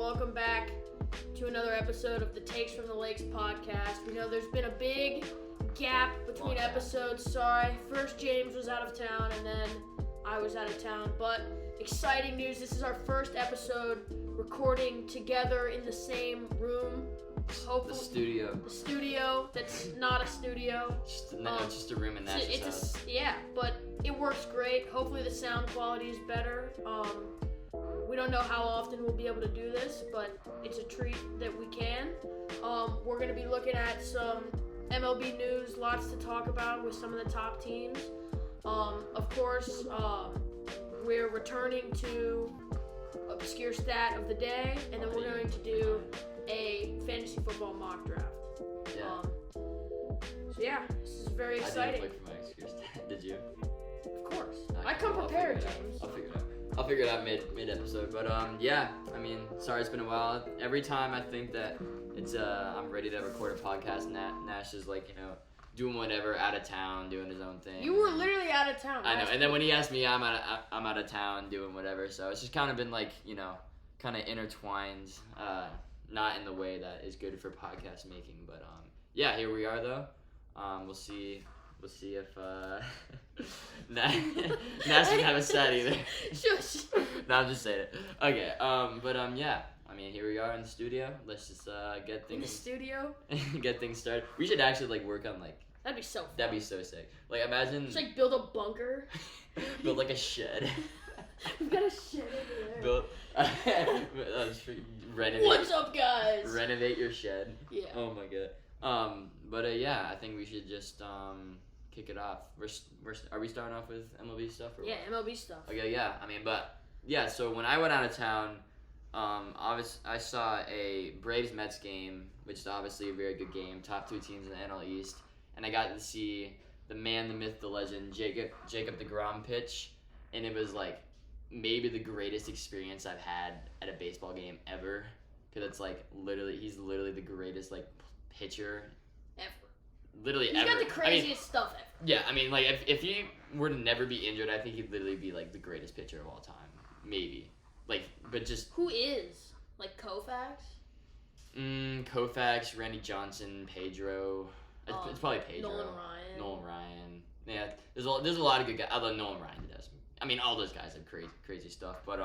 welcome back to another episode of the Takes from the Lakes podcast. We know there's been a big gap between episodes. Sorry, first James was out of town and then I was out of town, but exciting news. This is our first episode recording together in the same room. Hopefully, The studio that's not a studio. It's just a room in Nash's house. Yeah, but it works great. Hopefully the sound quality is better. We don't know how often we'll be able to do this, but it's a treat that we can. We're going to be looking at some MLB news, lots to talk about with some of the top teams. Of course, we're returning to obscure stat of the day, and then we're going to do a fantasy football mock draft. Yeah. So yeah, this is very exciting. I didn't look for my obscure stat. Did you? Of course. I come prepared, James. I'll figure it out mid episode. But yeah, I mean, sorry it's been a while. Every time I think that it's I'm ready to record a podcast, Nash is like, doing whatever, out of town, doing his own thing. You were literally out of town. I know. And then when he asked me, I'm out of town doing whatever. So it's just kind of been like, kind of intertwined. Not in the way that is good for podcast making, but yeah, here we are though. We'll see if Nash doesn't have a set either. Shush. No, I'm just saying it. Okay. Yeah. I mean, here we are in the studio. Let's just get things. In the studio. Get things started. We should actually work on That'd be so fun. That'd be so sick. Imagine. Just build a bunker. Build a shed. We've got a shed over there. Renovate. What's up, guys? Renovate your shed. Yeah. Oh my god. Yeah, I think we should just kick it off. Are we starting off with MLB stuff? Or yeah, what? MLB stuff. Okay, yeah. I mean, but yeah. So when I went out of town, I saw a Braves-Mets game, which is obviously a very good game. Top two teams in the NL East, and I got to see the man, the myth, the legend, Jacob DeGrom pitch, and it was maybe the greatest experience I've had at a baseball game ever, because it's he's literally the greatest pitcher ever. Literally he's ever. He's got the craziest stuff ever. Yeah, I mean, if he were to never be injured, I think he'd literally be the greatest pitcher of all time, maybe. But just who is Koufax? Koufax, Randy Johnson, Pedro. It's probably Pedro. Nolan Ryan. Yeah, there's a lot of good guys. Although Nolan Ryan does. I mean, all those guys have crazy stuff. But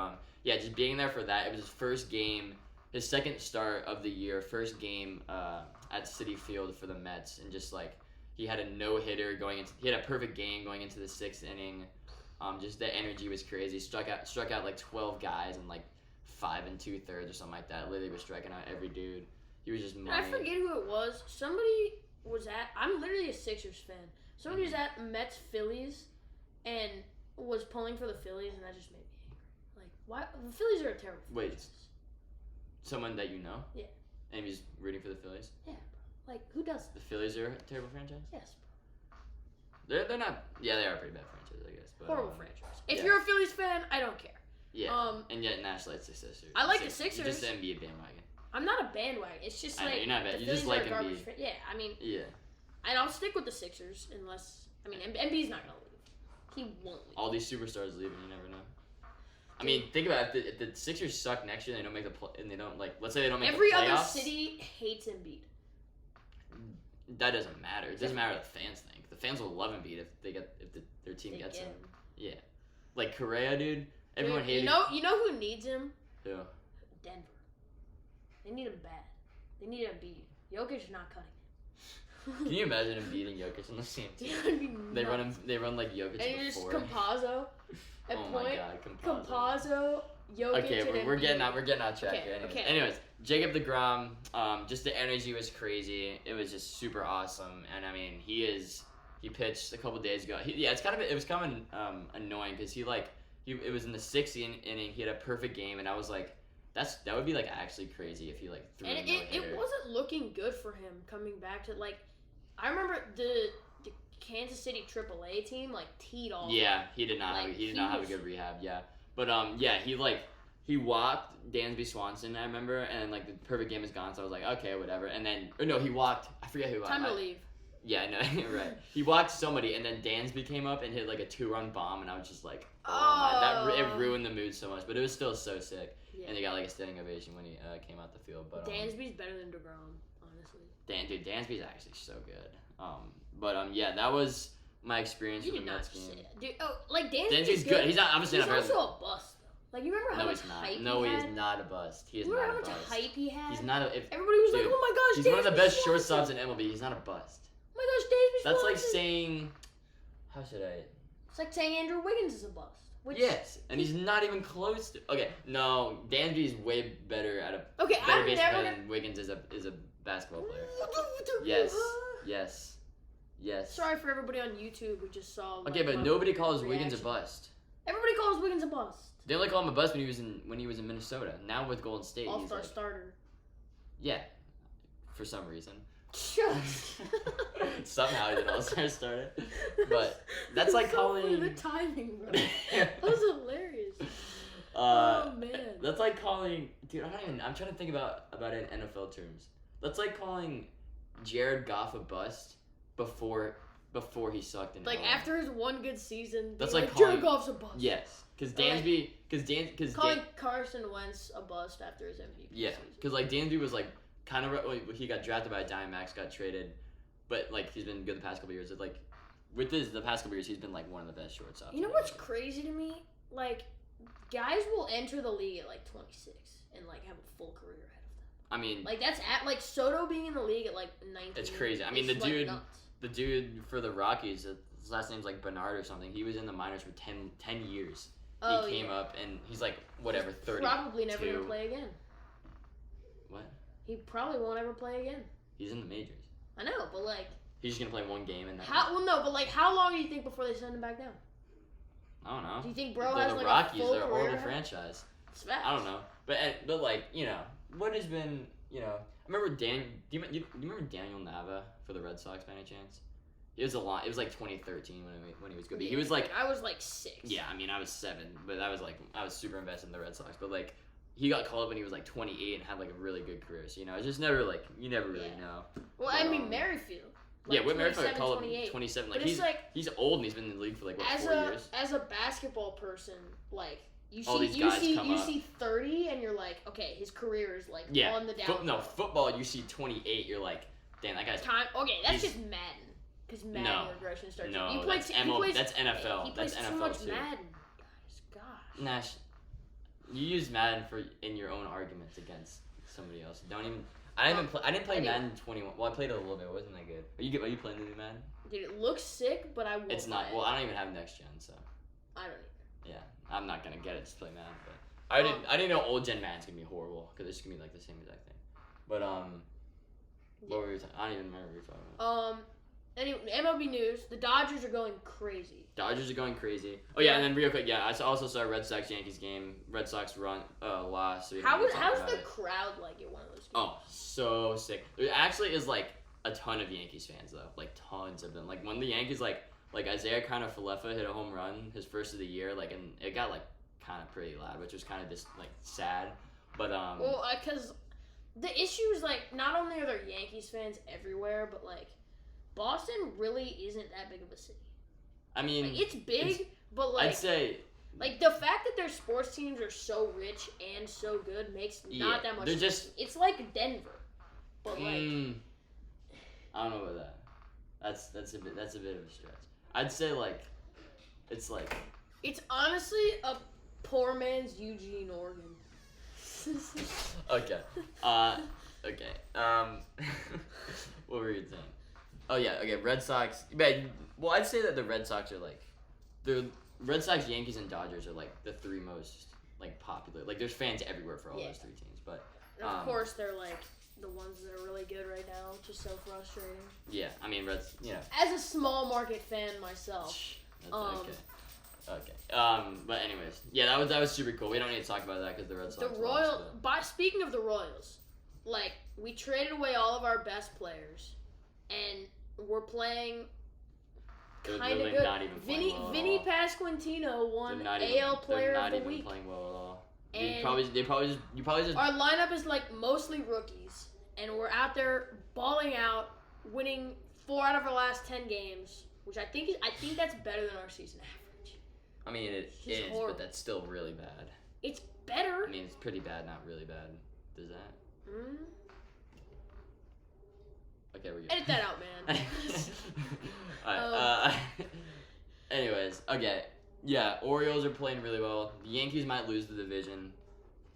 yeah, just being there for that. It was his first game, his second start of the year, first game at Citi Field for the Mets, and just he had a no-hitter he had a perfect game going into the sixth inning. Just the energy was crazy. Struck out 12 guys in 5 2/3 or something like that. Literally was striking out every dude. He was just money. I forget who it was. Somebody was I'm literally a Sixers fan. Somebody was at Mets Phillies and was pulling for the Phillies, and that just made me angry. Why? The Phillies are a terrible franchise. Someone that you know? Yeah. And he's rooting for the Phillies? Yeah, bro. Who does that? The Phillies are a terrible franchise? Yes, bro. They're not. Yeah, they are a pretty bad franchise, I guess. But, horrible franchise. If you're a Phillies fan, I don't care. Yeah. And yet Nash likes the Sixers. I like the Sixers. You're just an Embiid bandwagon. I'm not a bandwagon. It's just I know, you're not bad. You just like Embiid. Yeah, I mean. Yeah. And I'll stick with the Sixers unless Embiid's not gonna leave. He won't leave. All these superstars leaving, you never know. I mean, think about it. If the Sixers suck next year, and they don't make and they don't let's say they don't make the playoffs. Every other city hates Embiid. That doesn't matter. It doesn't matter what the fans think. The fans will love Embiid if their team gets him. Yeah. Correa, dude. Everyone hated him. You know who needs him? Who? Denver. They need him bad. They need Embiid. Jokic is not cutting him. Can you imagine him beating Jokic on the same team? They run Jokic and before. And just Campazzo at oh point. My God, Campazzo, Jokic, okay, and we're getting off track here. Okay. Anyways, Jacob DeGrom, just the energy was crazy. It was just super awesome, and I mean, he pitched a couple days ago. It was kind of annoying because it was in the sixth inning. He had a perfect game, and I was like, that would be actually crazy if he threw and a no-hitter. It wasn't looking good for him coming back to I remember the Kansas City AAA team teed off. Yeah, he did not have a good rehab. Yeah, but yeah, he walked Dansby Swanson, I remember, and the perfect game is gone. So I was like, okay, whatever. And then he walked. I forget who. Time to leave. Yeah, no, right. He walked somebody, and then Dansby came up and hit like a 2-run bomb, and I was just like, it ruined the mood so much. But it was still so sick. Yeah. and they got like a standing ovation when he came out the field. But Dansby's better than DeGrom, honestly. Dude, Dansby's actually so good. Yeah, that was my experience with the Mets game. Dude, like Dansby's good. He's not obviously he's not also a bust. Like, you remember how much hype he had? No, he is not a bust. He is not a bust. Remember how much hype he had? He's not a... Everybody was like, oh my gosh, he's one of the best Dansby shortstops in MLB. He's not a bust. Oh my gosh, Dansby's That's like saying... How should I... It's like saying Andrew Wiggins is a bust. Yes, and he's not even close to... Okay, no, Dansby's way better at a... Okay, better baseball player than Wiggins is a basketball player. Yes. Sorry for everybody on YouTube who just saw... Okay, but nobody calls Wiggins a bust. Everybody calls Wiggins a bust. They only call him a bust when he was in Minnesota. Now with Golden State, All-star he's like, starter. Yeah, for some reason. Shucks. Somehow he's an all-star starter. But that's like calling... The timing, bro. That was hilarious. Oh man. That's like calling... Dude, I'm trying to think about it in NFL terms. That's like calling Jared Goff a bust before he sucked in Like LA. after his one good season, that's like calling, Jared Goff's a bust. Yes, because calling Carson Wentz a bust after his MVP. Yeah, because like Dansby was like kind of he got drafted by Diamondbacks, got traded, but like he's been good the past couple years. It's like with the past couple years, he's been like one of the best shortstops. You know what's crazy to me? Like guys will enter the league at like 26 and like have a full career ahead of them. I mean, like that's at like Soto being in the league at like 19. It's crazy. I mean, the dude for the Rockies, his last name's like Bernard or something. He was in the minors for 10 years. He came up and he's like whatever 30. Probably never gonna play again. What? He probably won't ever play again. He's in the majors. I know, but like. He's just gonna play one game and then. Well, no, but like, how long do you think before they send him back down? I don't know. Do you think Bro has like Rockies, a full they're a career? horrible franchise. It's facts. I don't know, but like what has been I remember Do you remember Daniel Nava for the Red Sox by any chance? It was a lot. It was like 2013 when he was good. He was like I was like 6. Yeah, I mean I was 7, but I was super invested in the Red Sox. But like he got called up when he was like 28 and had like a really good career. So it's just never like you never really know. Well, but, I mean Merrifield. Like Whit Merrifield got called up 27. Like he's old and he's been in the league for like 4 years. As a basketball person, like. You see 30 and you're like, okay, his career is like on the down. Football, you see 28, you're like, damn, that guy's... Okay, that's just Madden. Because Madden regression starts... No, that's NFL. That's NFL, too much too. Madden. Gosh. Nash, you use Madden in your own arguments against somebody else. Don't even... I didn't play Madden 21. Well, I played it a little bit. It wasn't that good. Are you playing the new Madden? Dude, it looks sick, but I won't. It's not. Well, I don't even have next gen, so... I don't either. Yeah, I'm not gonna get it to play Madden, but I didn't know old gen Madden's gonna be horrible because it's gonna be like the same exact thing. But what were you talking? I don't even remember what you were talking about. Anyway, MLB news: the Dodgers are going crazy. Oh yeah, and then real quick, I also saw a Red Sox Yankees game. Red Sox lost. So how's the crowd like at one of those games? Oh, so sick. There actually is like a ton of Yankees fans though, like tons of them. Like when the Yankees like Isaiah kind of Falefa hit a home run his first of the year, like, and it got like kind of pretty loud, which was kind of just like sad. But well, because the issue is like not only are there Yankees fans everywhere, but like Boston really isn't that big of a city. I mean, like, it's big, but like I'd say like the fact that their sports teams are so rich and so good makes not that much. They're just it's like Denver, but like I don't know about that. That's a bit of a stretch. I'd say like it's honestly a poor man's Eugene, Oregon. Okay. Okay. What were you saying? Oh yeah. Okay. Red Sox. Well, I'd say that the Red Sox are like the Red Sox, Yankees, and Dodgers are like the 3 most like popular. Like there's fans everywhere for all those 3 teams, but of course they're like the ones that are really good right now, which is so frustrating. Yeah, I mean, Reds, As a small market fan myself. Okay. But anyways, that was super cool. We don't need to talk about that because the Red Sox. Speaking of the Royals, like we traded away all of our best players, and we're playing kind of good. Vinny Pasquantino won AL Player of the Week. They're not even playing well at all. And you probably just. Our lineup is like mostly rookies, and we're out there balling out, winning 4 out of our last 10 games, which I think that's better than our season average. I mean, it is, but that's still really bad. It's better. I mean, it's pretty bad, not really bad. Does that? Okay, we're good. Edit that out, man. Alright, anyways, okay. Yeah, Orioles are playing really well. The Yankees might lose the division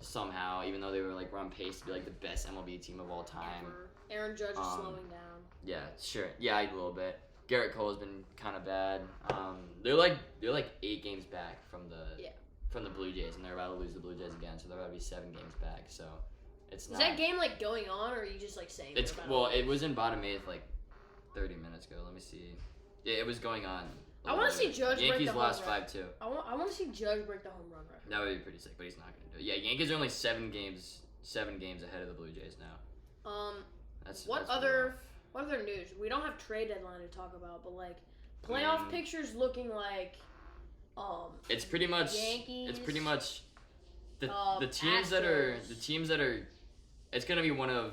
somehow, even though they were on pace to be the best MLB team of all time. Ever. Aaron Judge is slowing down. Yeah, sure. Yeah, a little bit. Garrett Cole has been kind of bad. They're like 8 games back from the Blue Jays, and they're about to lose the Blue Jays again, so they're about to be 7 games back. So it's not. Is that game going on, or are you just saying? It's it was in bottom 8th 30 minutes ago. Let me see. Yeah, it was going on. I want to see Judge break the home run. Yankees lost 5-2. I want to see Judge break the home run record. That would be pretty sick, but he's not going to do it. Yeah, Yankees are only 7 games ahead of the Blue Jays now. That's other news? We don't have trade deadline to talk about, but playoff pictures looking like it's pretty much Yankees. It's pretty much the teams that are it's going to be one of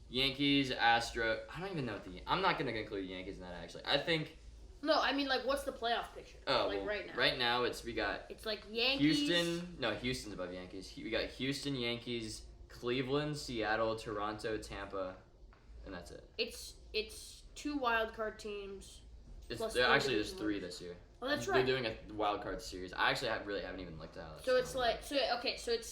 Yankees, Astros. I don't even know I'm not going to include Yankees in that actually. I think No, I mean what's the playoff picture? Right now. Right now it's Yankees. Houston. No, Houston's above Yankees. We got Houston, Yankees, Cleveland, Seattle, Toronto, Tampa, and that's it. It's 2 wild card teams. There's 3 this year. Oh, that's right. They're doing a wild card series. I actually haven't even looked at it. So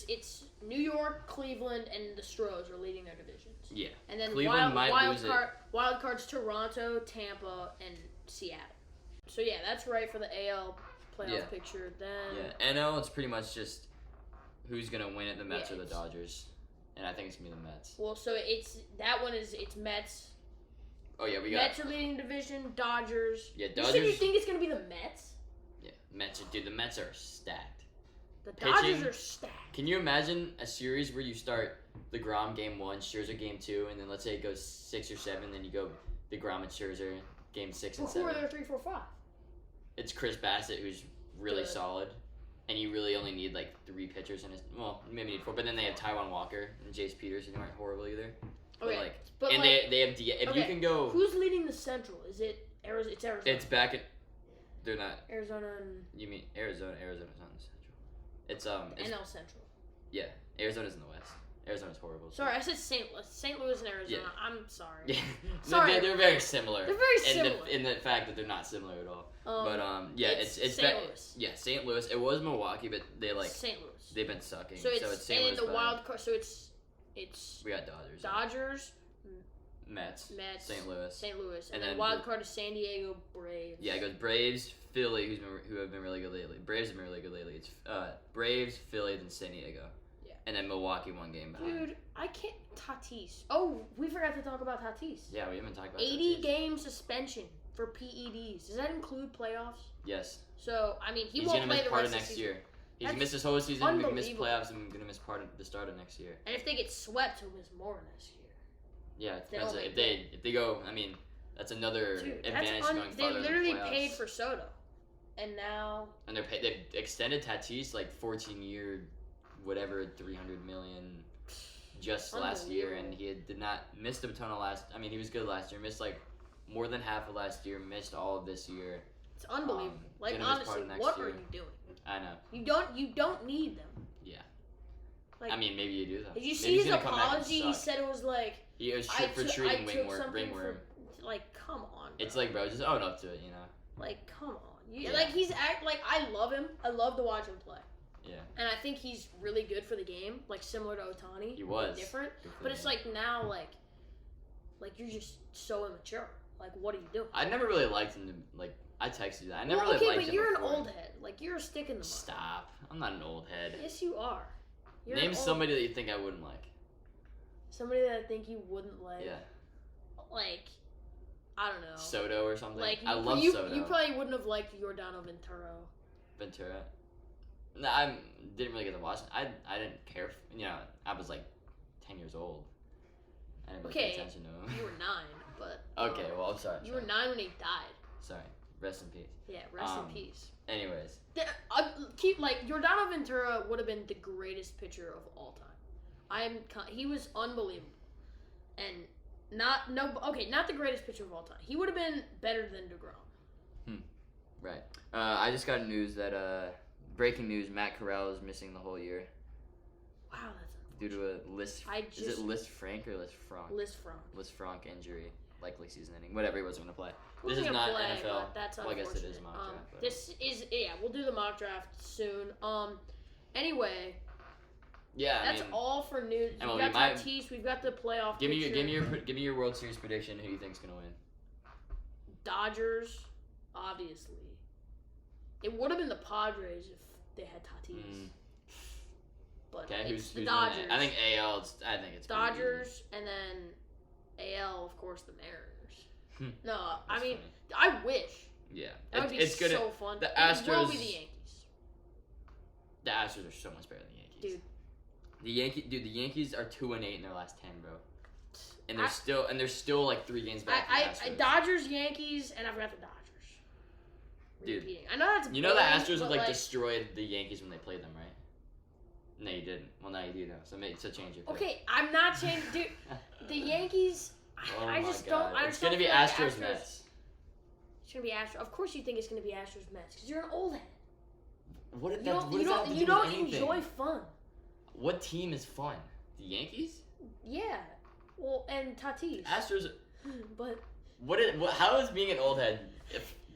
it's New York, Cleveland, and the Stros are leading their divisions. Yeah. And then Cleveland wild cards Toronto, Tampa, and Seattle. So yeah, that's right for the AL playoff picture. Then NL it's pretty much just who's gonna win it, the Mets or the Dodgers, and I think it's gonna be the Mets. Well, so it's Mets. Oh yeah, Mets are leading the division. Dodgers. Yeah, Dodgers. You think it's gonna be the Mets? Yeah, Mets. Dude, the Mets are stacked. The Dodgers are stacked. Can you imagine a series where you start DeGrom game 1, Scherzer game 2, and then let's say it goes 6 or 7, then you go DeGrom and Scherzer game 6 and 7. Who are there 3, 4, 5? It's Chris Bassett, who's really solid, and you really only need 3 pitchers in his. Well, maybe need 4, but then they have Taijuan Walker and Jace Peterson, who aren't horrible either. Okay, they have if you can go. Who's leading the Central? Is it Arizona? It's Arizona. It's back at. They're not. Arizona and. You mean Arizona? Arizona's not in the Central. It's NL Central. Yeah, Arizona's in the West. Arizona's horrible. Sorry, I said St. Louis and Arizona. Yeah. I'm sorry. Yeah, sorry. They're very similar. They're very similar in the fact that they're not similar at all. It's St. Louis. Yeah, St. Louis. It was Milwaukee, but they St. Louis. They've been sucking. So it's St. Louis. And the wild card. So it's. We got Dodgers. Dodgers. Mets, St. Louis, and then wild card is San Diego Braves. Yeah, it goes Braves, Philly, who have been really good lately. Braves have been really good lately. It's Braves, Philly, then San Diego. Yeah. And then Milwaukee 1 game behind. Dude, I can't. Tatis. Oh, we forgot to talk about Tatis. Yeah, we haven't talked about 80 Tatis. Game suspension for PEDs. Does that include playoffs? Yes. So I mean, he's won't gonna play miss part the rest of next year. He's gonna miss his whole season. He's gonna miss playoffs, and gonna miss part of the start of next year. And if they get swept, he'll miss more next year. Yeah, it depends. If they go, I mean, that's another advantage going farther. They literally in the playoffs. paid for Soto, and now. And they've extended Tatis 14-year, whatever, $300 million, just last year, and he did not miss a ton of last. I mean, he was good last year. Missed more than half of last year. Missed all of this year. It's unbelievable. Honestly, what are you doing? I know. You don't need them. Yeah. I mean, maybe you do though. Did you see his apology? He said it was he was for treating ringworm. Come on. Bro. It's bro, just own up to it, you know. Come on. He's I love him. I love to watch him play. Yeah. And I think he's really good for the game, similar to Ohtani. He was different, but it's now you're just so immature. What are you doing? I never really liked him. I texted you that. I never really liked him. Okay, but you're an old head. You're a stick in the mud. Stop. I'm not an old head. Yes, you are. Name somebody that you think I wouldn't like. Somebody that I think you wouldn't like. Yeah. I don't know. Soto or something. I love Soto. You probably wouldn't have liked Yordano Ventura. No, I didn't really get to watch it. I didn't care. I was 10 years old. I didn't really pay attention to him. You were 9, but. Okay, well, I'm sorry. You were 9 when he died. Sorry. Rest in peace. Yeah, rest in peace. Anyways. Yordano Ventura would have been the greatest pitcher of all time. He was unbelievable. And not the greatest pitcher of all time. He would have been better than DeGrom. Right. I just got news that breaking news: Matt Corral is missing the whole year Wow, that's due to a Is it List Frank or List Frank? List Frank injury, likely season ending. Whatever, he wasn't gonna play. This is not NFL. That's well, I guess it is mock draft. But. This is we'll do the mock draft soon. Anyway. Yeah, that's all for news. We've got Tatis. We've got the playoff. Give me your World Series prediction. Who you think's gonna win? Dodgers, obviously. It would have been the Padres if they had Tatis. But who's the Dodgers. I think AL. I think it's Dodgers, and then AL, of course, the Mariners. No, I mean, funny. I wish. Yeah, that would be so fun. The Astros will be the Yankees. The Astros are so much better than the Yankees. Dude. The Yankees are 2-8 in their last 10, bro. And they're still like 3 games back. Dodgers, Yankees, and I've got the Dodgers. Dude, repeating. I know that's you know the Astros would destroyed the Yankees when they played them, right? No, you didn't. Well, now you do know. So change your pick. Okay, I'm not changing, dude. The Yankees. I just don't. It's gonna be Astros Mets. It's gonna be Astros. Of course, you think it's gonna be Astros Mets because you're an old head. You don't enjoy fun. What team is fun? The Yankees? Yeah. Well, and Tatis. Astros. But. How is being an old head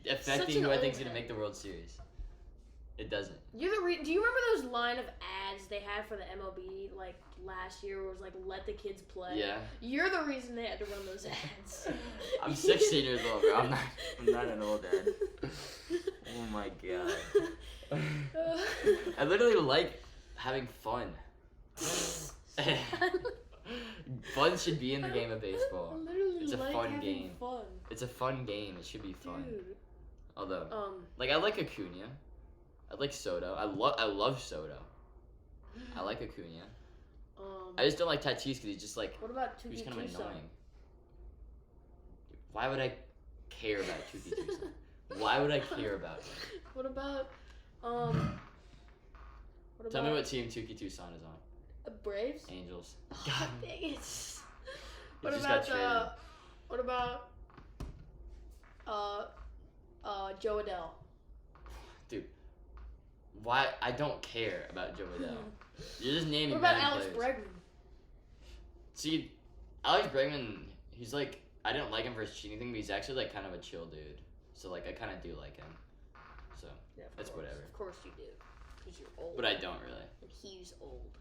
affecting who I think is gonna make the World Series? It doesn't. Do you remember those line of ads they had for the MLB like last year? Where it was like, "Let the kids play." Yeah. You're the reason they had to run those ads. I'm 16 years old, bro. I'm not an old dad. Oh my god. I literally like having fun. Fun should be in the game of baseball. It's a fun game. It's a fun game. It should be fun. Dude. Although, I like Acuna. I like Soto. I love Soto. I like Acuna. I just don't like Tatis because he's just like. What about he's kind of annoying. Why would I care about Tuki? Why would I care about him? What about Tell me what team Tuki Tucson is on. Braves? Angels. Oh, dang it. What about Joe Adele? Dude, why? I don't care about Joe Adele. You're just naming. What about Alex Bregman? See, Alex Bregman, he's like, I didn't like him for his cheating thing, but he's actually like kind of a chill dude. So like, I kind of do like him. So that's whatever. Of course you do, because you're old. But I don't really. And he's old.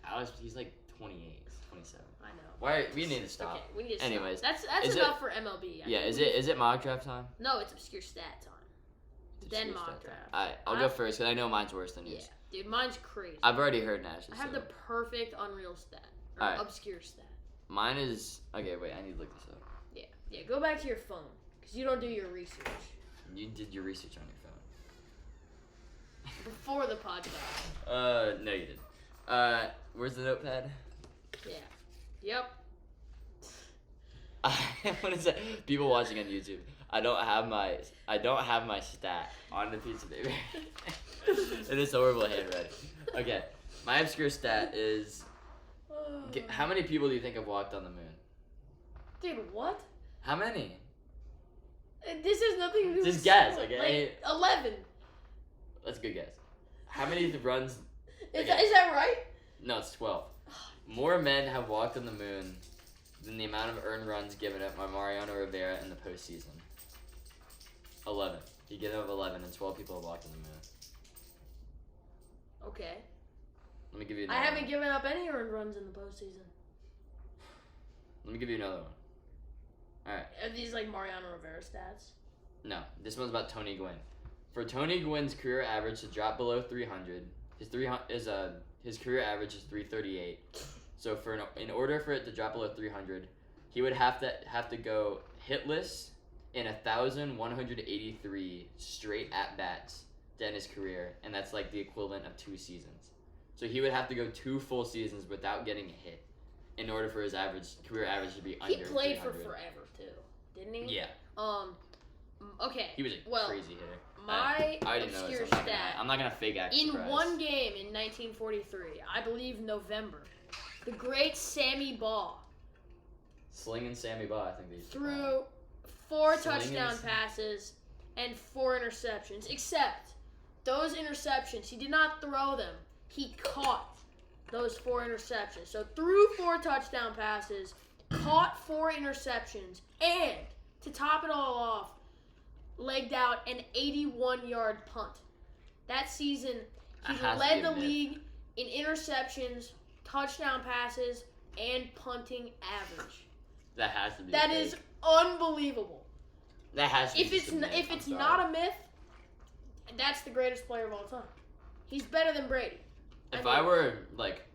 Alex, he's like 28, 27. I know. Why? We need to stop. Okay, we need to Anyways, stop. That's enough for MLB. Is it mock draft time? No, it's obscure stat time. Then mock draft. Alright, I'll go first because I know mine's worse than yours. Yeah, dude, mine's crazy. I've already heard Nash's. I have the perfect unreal stat. Or obscure stat. Mine is okay. Wait, I need to look this up. Yeah. Go back to your phone because you don't do your research. You did your research on your phone. Before the podcast. No, you didn't. Where's the notepad? Yeah. Yep. What is that? People watching on YouTube. I don't have my stat on the piece of paper. It is horrible handwriting. Okay, my obscure stat is. How many people do you think have walked on the moon? Dude, what? How many? This has nothing to do with just guess, okay? 11. That's a good guess. How many runs? Is that right? No, it's 12. More men have walked on the moon than the amount of earned runs given up by Mariano Rivera in the postseason. 11. He gave up 11, and 12 people have walked on the moon. Okay. Let me give you I haven't given up any earned runs in the postseason. Let me give you another one. Alright. Are these like Mariano Rivera stats? No. This one's about Tony Gwynn. For Tony Gwynn's career average to drop below 300, his career average is 338. So in order for it to drop below 300, he would have to go hitless in 1,183 straight at bats to end his career, and that's like the equivalent of 2 seasons. So he would have to go 2 full seasons without getting a hit in order for his career average to be under 300. He played for forever too, didn't he? Yeah. Okay. He was a crazy hitter. My I didn't know obscure this. stat. I'm not gonna fake act. In one game in 1943, I believe November, the great Sammy Baugh. Slinging Sammy Baugh, I think these threw 4 touchdown passes and 4 interceptions, except those interceptions, he did not throw them. He caught those 4 interceptions. So threw 4 touchdown passes, caught 4 interceptions, and to top it all off, legged out an 81-yard punt. That season, he led the league in interceptions, touchdown passes, and punting average. That has to be. That is unbelievable. That has to be. If it's not a myth, that's the greatest player of all time. He's better than Brady. If I were like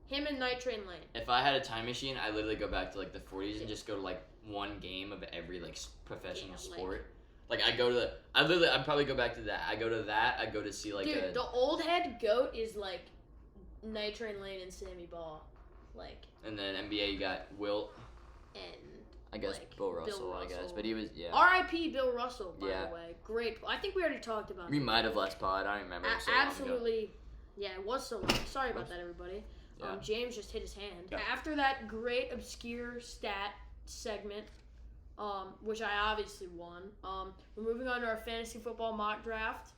him and Night Train Lane. If I had a time machine, I'd literally go back to like the 40s and just go to like one game of every like professional sport. Like I'd probably go back to that. I go to that. I go to see like the old head goat is like Night Train Lane and Sammy Ball, like. And then NBA you got Wilt. And I guess like, Bill Russell. I guess, but he was R.I.P. Bill Russell, by the way. Great. I think we already talked about. We might have last pod. I don't remember. Absolutely. Yeah, it was so long. Sorry about that, everybody. Yeah. James just hit his hand. Yeah. After that great obscure stat segment, which I obviously won, we're moving on to our fantasy football mock draft.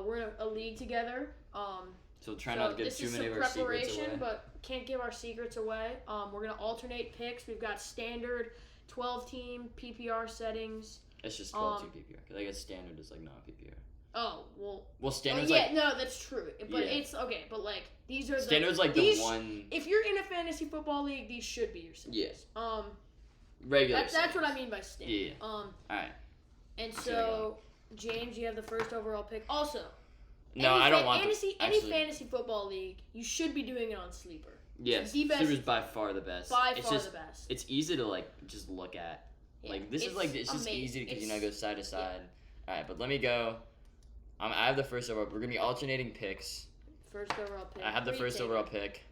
We're in a league together. So try not to get too many of our secrets away. But can't give our secrets away. We're going to alternate picks. We've got standard 12-team PPR settings. It's just 12-team PPR. Because I guess standard is like non-PPR. Oh, well. Well, standard's no, that's true. But it's, okay, but like, these are standard's like the one. If you're in a fantasy football league, these should be your standards. Yeah. Regular That's what I mean by standard. Yeah. Alright. And so, James, you have the first overall pick. Also, no, I don't want any fantasy football league, you should be doing it on Sleeper. Yes, Sleeper's by far the best. The best. It's easy to like just look at. Yeah, like this is like it's just easy because go side to side. Yeah. All right, but let me go. I have the first overall. We're gonna be alternating picks. First overall pick. I have the first overall pick.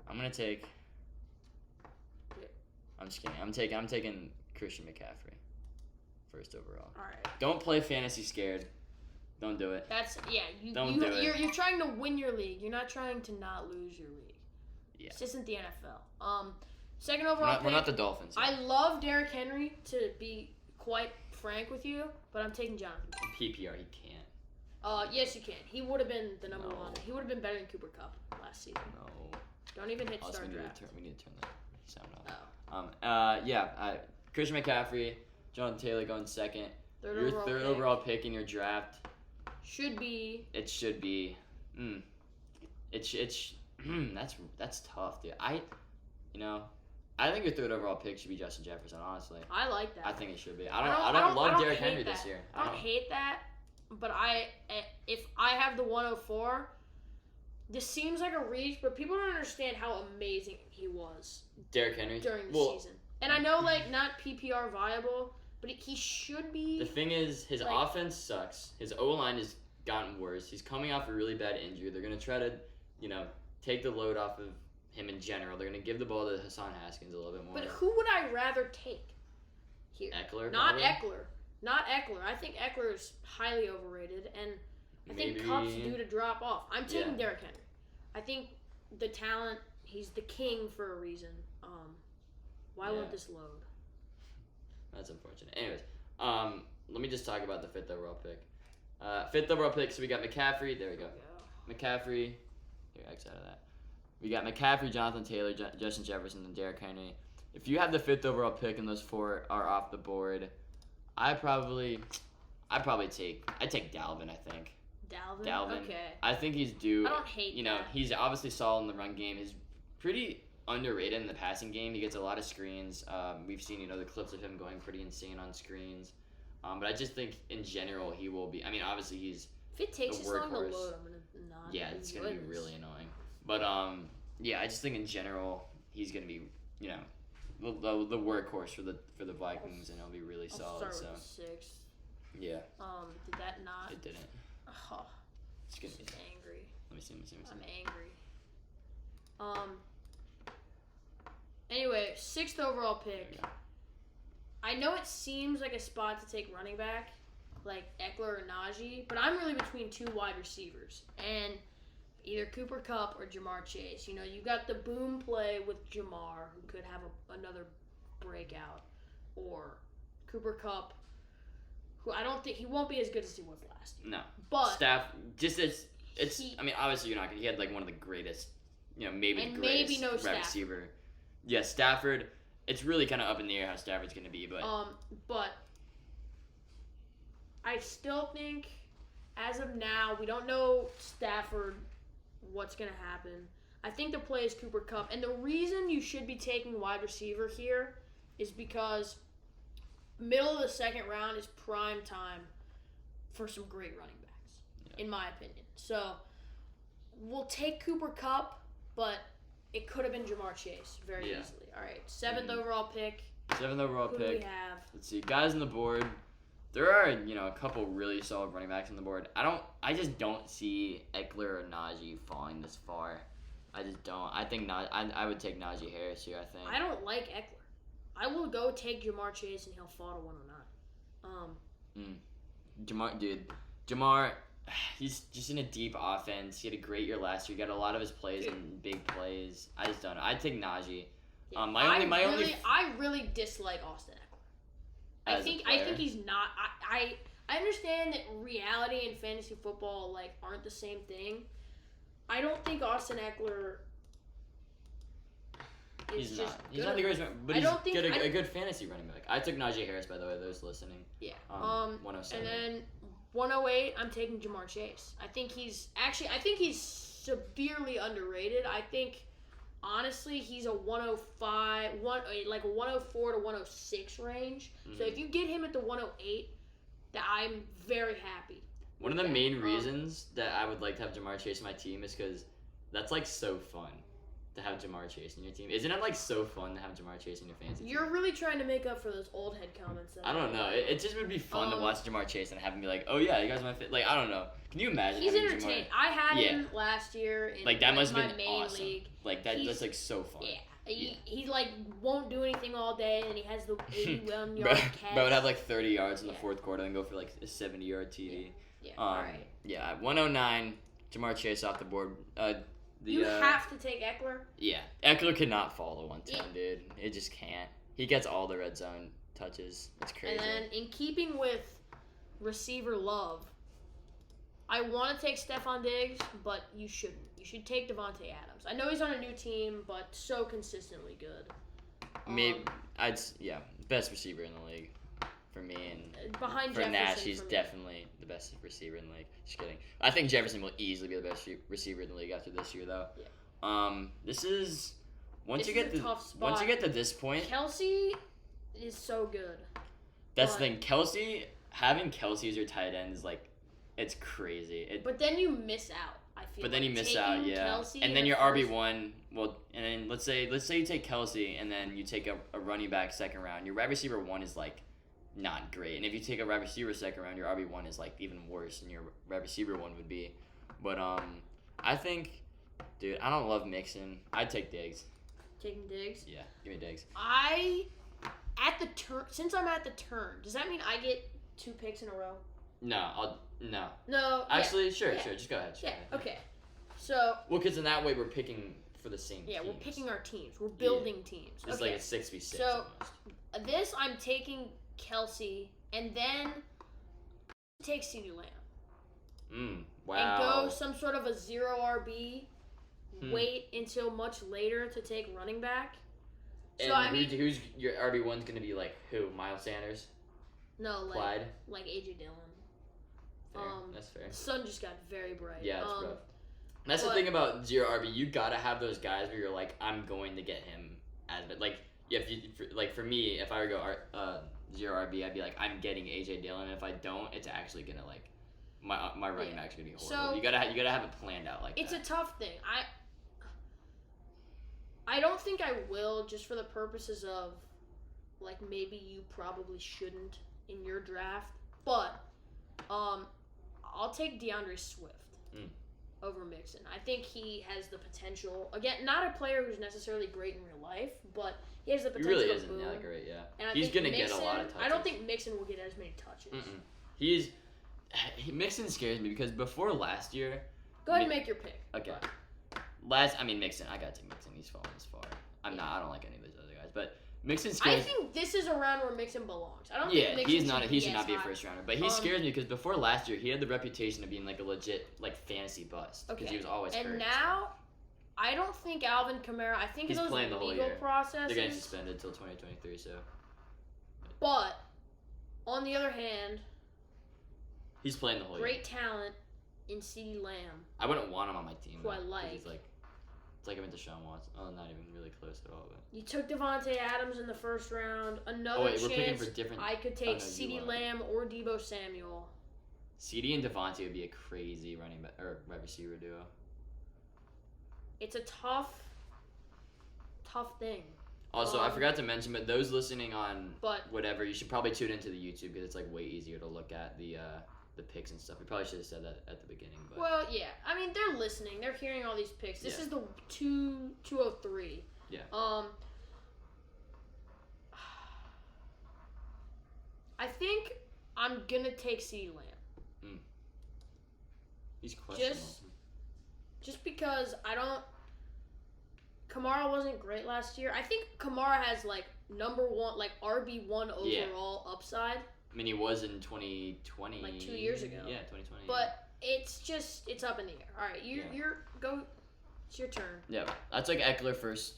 I'm gonna take. I'm just kidding. I'm taking Christian McCaffrey. First overall. All right. Don't play fantasy scared. Don't do it. You're trying to win your league. You're not trying to not lose your league. Yeah. This isn't the NFL. Second overall pick. We're not the Dolphins. I love Derrick Henry, to be quite frank with you, but I'm taking Jonathan. PPR, he can't. Yes, you can. He would have been the number one. He would have been better than Cooper Kupp last season. No. Don't even hit start draft. We need to turn the sound off. Christian McCaffrey, Jonathan Taylor going second. Your third overall pick in your draft. Should be. It should be. That's tough, dude. I think your third overall pick should be Justin Jefferson. Honestly, I like that. I think it should be. I don't love Derrick Henry this year. I don't hate that, but if I have the 104, this seems like a reach, but people don't understand how amazing he was. Derrick Henry during the season, and I know not PPR viable. But he should be. The thing is, his offense sucks. His O-line has gotten worse. He's coming off a really bad injury. They're going to try to, take the load off of him in general. They're going to give the ball to Hassan Haskins a little bit more. But who would I rather take here? Eckler? Not Eckler. I think Eckler is highly overrated, and I think Kupp's due to drop off. I'm taking Derrick Henry. I think the talent, he's the king for a reason. Why won't this load? That's unfortunate. Anyways, let me just talk about the fifth overall pick. Fifth overall pick, so we got McCaffrey. There we go. McCaffrey. Here, X out of that. We got McCaffrey, Jonathan Taylor, Justin Jefferson, and Derrick Henry. If you have the fifth overall pick and those 4 are off the board, I'd probably take Dalvin, I think. Dalvin? Okay. I think he's due. I don't hate that. He's obviously solid in the run game. He's pretty underrated in the passing game. He gets a lot of screens. We've seen, the clips of him going pretty insane on screens. But I just think in general he will be. I mean, obviously he's if it takes this long to load, I'm gonna not. Yeah, it's gonna be really annoying. But I just think in general he's gonna be, the workhorse for the Vikings, and it'll be really solid. Start with 6. Yeah. Did that not? It didn't. Oh, it's gonna be angry. Let me see. I'm angry. Anyway, 6th overall pick. I know it seems like a spot to take running back, like Eckler or Najee, but I'm really between 2 wide receivers, and either Cooper Kupp or Jamar Chase. You got the boom play with Jamar, who could have another breakout, or Cooper Kupp, who I don't think he won't be as good as he was last year. No. But I mean, obviously you're not gonna. He had like one of the greatest, maybe and the greatest maybe no wide Stafford. receiver. Yeah, Stafford. It's really kind of up in the air how Stafford's gonna be, but I still think, as of now, we don't know Stafford, what's gonna happen. I think the play is Cooper Kupp, and the reason you should be taking wide receiver here is because middle of the second round is prime time for some great running backs, in my opinion. So we'll take Cooper Kupp, but it could have been Jamar Chase very easily. All right, 7th overall pick. 7th overall Who pick. do we have? Let's see, guys on the board. There are a couple really solid running backs on the board. I just don't see Eckler or Najee falling this far. I just don't. I think I would take Najee Harris here. I think. I don't like Eckler. I will go take Jamar Chase and he'll fall to 109. Jamar, he's just in a deep offense. He had a great year last year. He got a lot of his plays in big plays. I just don't know. I'd take Najee. Yeah. I really dislike Austin Eckler. I think he's not. I understand that reality and fantasy football aren't the same thing. I don't think Austin Eckler is He's just not. He's not the greatest, but I he's don't think a good fantasy running back. I took Najee Harris, by the way. Those listening. Yeah. 107. And then 108, I'm taking Jamar Chase. I think he's severely underrated. I think honestly he's a 105, like a 104 to 106 range. So if you get him at the 108, that I'm very happy. One of the main reasons that I would like to have Jamar Chase on my team is because that's so fun to have Jamar Chase in your team. Isn't it so fun to have Jamar Chase in your fantasy team? You're really trying to make up for those old head comments. I don't know. It just would be fun to watch Jamar Chase and have him be like, oh yeah, you guys might fit. I don't know. Can you imagine? He's entertaining. I had him last year in that must have my been main awesome. league. That's so fun. Yeah. He won't do anything all day, and he has the 81 yard catch. Bro would have 30 yards in the fourth quarter and go for a 70-yard TD. Yeah. All right. Yeah. 109. Jamar Chase off the board. You have to take Eckler. Yeah, Eckler could not fall to 110, dude. It just can't. He gets all the red zone touches. It's crazy. And then, in keeping with receiver love, I want to take Stephon Diggs, but you shouldn't. You should take Devontae Adams. I know he's on a new team, but so consistently good. Best receiver in the league for me, and behind for Jefferson, Nash, he's definitely the best receiver in the league. Just kidding. I think Jefferson will easily be the best receiver in the league after this year, though. Yeah. This is once you get to this point. Kelsey is so good. That's the thing. Having Kelsey as your tight end is it's crazy. But then you miss out. I feel. But then you miss out, yeah. Kelsey and then your RB1, and then let's say you take Kelsey and then you take a running back second round. Your wide receiver 1 is not great. And if you take a wide receiver second round, your RB1 is even worse than your wide receiver 1 would be. But I think, dude, I don't love Mixon. I'd take Diggs. Taking Diggs? Yeah, give me Diggs. Since I'm at the turn, does that mean I get 2 picks in a row? No. No. Actually, sure. Just go ahead. Okay. So. Well, because in that way we're picking for the same. Yeah, teams. We're picking our teams. We're building teams. It's okay. a 6v6. So this I'm taking Kelsey, and then take CeeDee Lamb. Wow. And go some sort of a 0 RB. Wait until much later to take running back. And so who's your RB1's gonna be who? Miles Sanders? No, Clyde? AJ Dillon. Fair. That's fair. The sun just got very bright. Yeah, it's rough. That's the thing about 0 RB. You gotta have those guys where you're I'm going to get him as for me, if I were to go 0 RB, I'd be I'm getting AJ Dillon. And if I don't, it's actually gonna my running back's gonna be horrible. So, you gotta have it planned out it's a tough thing. I don't think I will, just for the purposes of maybe you probably shouldn't in your draft, but I'll take DeAndre Swift over Mixon. I think he has the potential. Again, not a player who's necessarily great in real life, but he has the potential. He really isn't boom. Great, yeah. And he's gonna get a lot of touches. I don't think Mixon will get as many touches. Mixon scares me because before last year. Go ahead and make your pick. Okay. Mixon. I gotta take Mixon. He's falling this far. I don't like any of those other guys, but Mixon I scares. think this is a round where Mixon belongs. I don't Yeah, think he's Mixon not. should He should as not be a high. first rounder. But he scares me because before last year, he had the reputation of being like a legit like fantasy bust because he was always hurt. And now, I don't think Alvin Kamara. I think He's those playing the whole legal year. processes. They're getting suspended until 2023. So. But on the other hand, He's playing the whole year. great talent in CeeDee Lamb. I wouldn't want him on my team. Who I though, 'cause like. He's like, it's like I'm into Deshaun Watson. Oh, not even really close at all. But. You took Devontae Adams in the first round. Another Oh wait, we're picking chance for different. I could Oh, take no, you CeeDee are. Lamb or Deebo Samuel. CD and Devontae would be a crazy running back or wide receiver duo. It's a tough thing. Also, I forgot to mention, but those listening on But whatever, you should probably tune into the YouTube because it's like way easier to look at the picks and stuff. We probably should have said that at the beginning, but well, yeah. I mean, they're listening. They're hearing all these picks. This Yeah. is the 203. Yeah. I think I'm gonna take CeeDee Lamb. he's questionable. Just because I don't. Kamara wasn't great last year. I think Kamara has like number one, like RB1 overall upside. I mean, he was in 2020. Like 2 years ago. Yeah, 2020. But it's up in the air. All right, you're go. It's your turn. Yeah, that's like Eckler first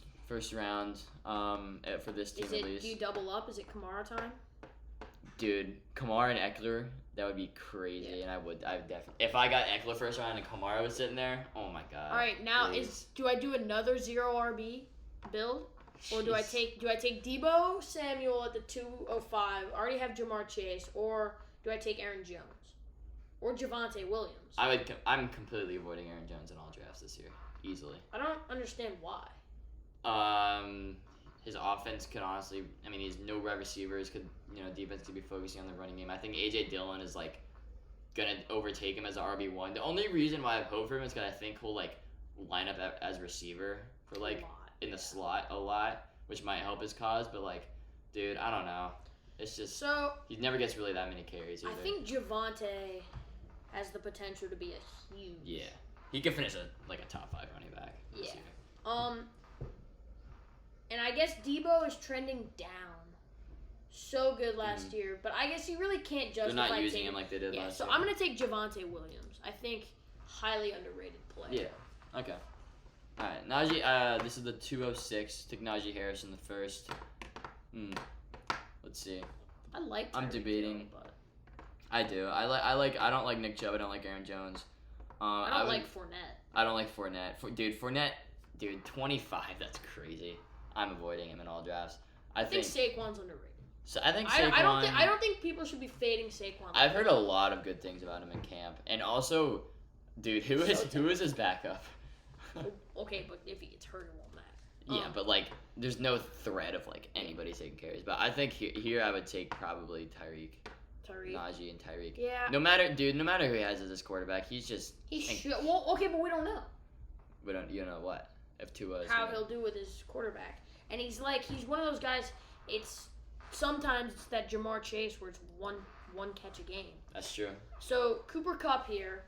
round. For this team Is at it? least. Do you double up? Is it Kamara time? Dude, Kamara and Eckler, that would be crazy, Yeah. and I would definitely. If I got Eckler first round and Kamara was sitting there, oh my god. All right, now please. do I do another 0 RB build, or do I take Deebo Samuel at the 205? I already have Jamar Chase, or do I take Aaron Jones, or Javonte Williams? I'm completely avoiding Aaron Jones in all drafts this year, easily. I don't understand why. His offense could honestly, I mean, he's no wide receivers. Defense could be focusing on the running game. I think AJ Dillon is like gonna overtake him as an RB1. The only reason why I have hope for him is because I think he'll like line up as receiver for like in the slot a lot, which might help his cause. But like, dude, I don't know. It's just he never gets really that many carries either. I think Javonte has the potential to be a huge. Yeah, he could finish a top 5 running back. Yeah. And I guess Deebo is trending down. So good last year, but I guess you really can't justify. They're not using him like they did last year. So I'm gonna take Javonte Williams. I think highly underrated player. Yeah. Okay. All right. Najee. This is the 206. Took Najee Harris in the first. Let's see. I like. I'm debating. Hill, but I do. I don't like Nick Chubb. I don't like Aaron Jones. I don't like Fournette. I don't like Fournette. Fournette. Dude, 25. That's crazy. I'm avoiding him in all drafts. I think Saquon's underrated. So I think Saquon. I don't think people should be fading Saquon. I've heard a lot of good things about him in camp, and also, dude, who is his backup? Okay, but if he gets hurt, it won't matter. Yeah, but like, there's no threat of like anybody taking carries. But I think here I would take probably Tyreek, Najee, and Tyreek. Yeah. No matter who he has as his quarterback, he's just. Well, okay, but we don't know. We don't. You know what? If Tua is how he'll do with his quarterback, and he's one of those guys. Sometimes it's that Jamar Chase where it's one catch a game. That's true. So Cooper Kupp here,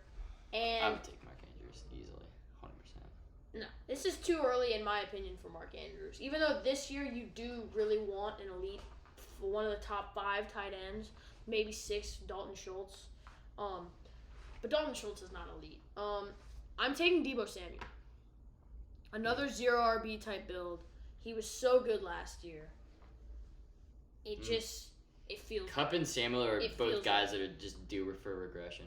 and I would take Mark Andrews easily, 100%. No, this is too early in my opinion for Mark Andrews. Even though this year you do really want an elite, one of the top 5 tight ends, maybe 6, Dalton Schultz. But Dalton Schultz is not elite. I'm taking Deebo Samuel. Another 0 RB type build. He was so good last year. It feels. Kupp and Samuel are both guys right. that are just due for regression.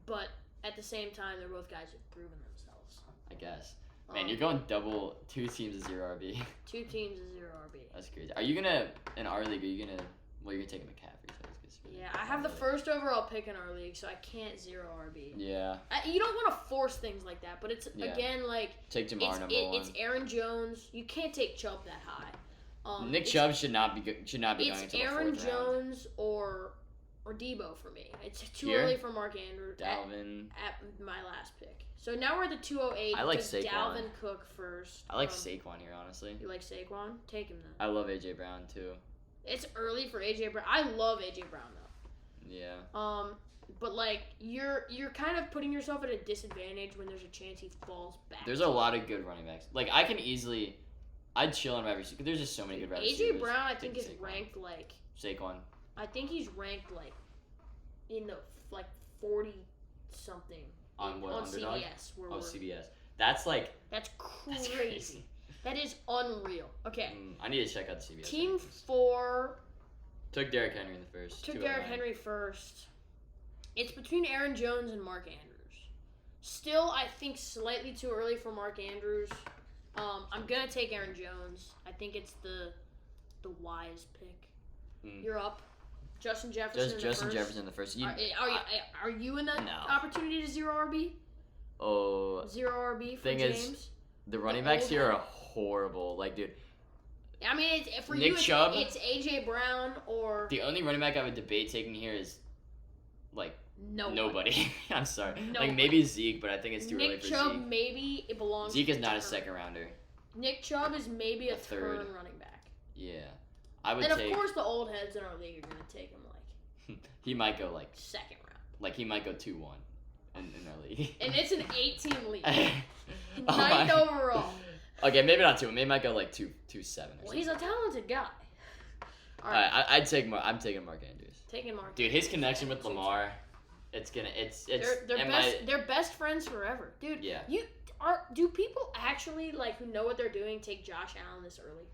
But at the same time, they're both guys who've proven themselves. I guess. Man, you're going double 2 teams of 0 RB. 2 teams of 0 RB. That's crazy. Are you gonna in our league? You're gonna take McCaffrey. So it's really I have the first overall pick in our league, so I can't 0 RB. Yeah. You don't want to force things like that, but it's again like take Jamar number 1. It's Aaron Jones. You can't take Chubb that high. Nick Chubb should not be going into the 4th round. It's Aaron Jones or Deebo for me. It's too Here? early for Mark Andrews. Dalvin. At my last pick. So now we're at the 208. I like Saquon. Dalvin Cook first. I like Saquon here, honestly. You like Saquon? Take him then. I love AJ Brown too. It's early for AJ Brown. I love AJ Brown though. Yeah. But like you're kind of putting yourself at a disadvantage when there's a chance he falls back. There's a lot of good running backs. Like I I'd chill on wide receiver. There's just so many good wide AJ receivers. Brown, I think, is Saquon. ranked like. Saquon. I think he's ranked like in the 40 something On what, on Underdog? CBS. Where Oh, we're, CBS. That's like. That's That's crazy. crazy. That is unreal. Okay. I need to check out the CBS. Team rankings. 4 Took Derrick Henry in the first. took 209. Derrick Henry first. It's between Aaron Jones and Mark Andrews. Still, I think slightly too early for Mark Andrews. I'm gonna take Aaron Jones. I think it's the wise pick. You're up. Justin Jefferson. Justin Jefferson in the first. Are you in the No. opportunity to zero RB? Oh. Zero RB for Thing James. is, the running backs old here are head. horrible. Like, dude, I mean, for Nick you, Chubb? it's AJ Brown or the only running back I would debate taking here is like nobody. I'm sorry. Nobody. Like maybe Zeke, but I think it's too early Nick for Chubb. Zeke. Maybe it belongs. Zeke to is not a turn. second rounder. Nick Chubb is maybe a third. turn running back. Yeah, I would And take. of course, the old heads in our league are gonna take him like He might go like second round. he might go 2-1 in our league. And it's an 8-team league. Oh Ninth my. overall. Okay, maybe not 2. Maybe might go like 2-7 or Well, something. he's a talented guy. All All right, right, I'm taking Mark Andrews. taking Mark. Dude, his connection with Lamar, it's They're best friends forever, dude. Yeah. Do people actually like who know what they're doing take Josh Allen this early?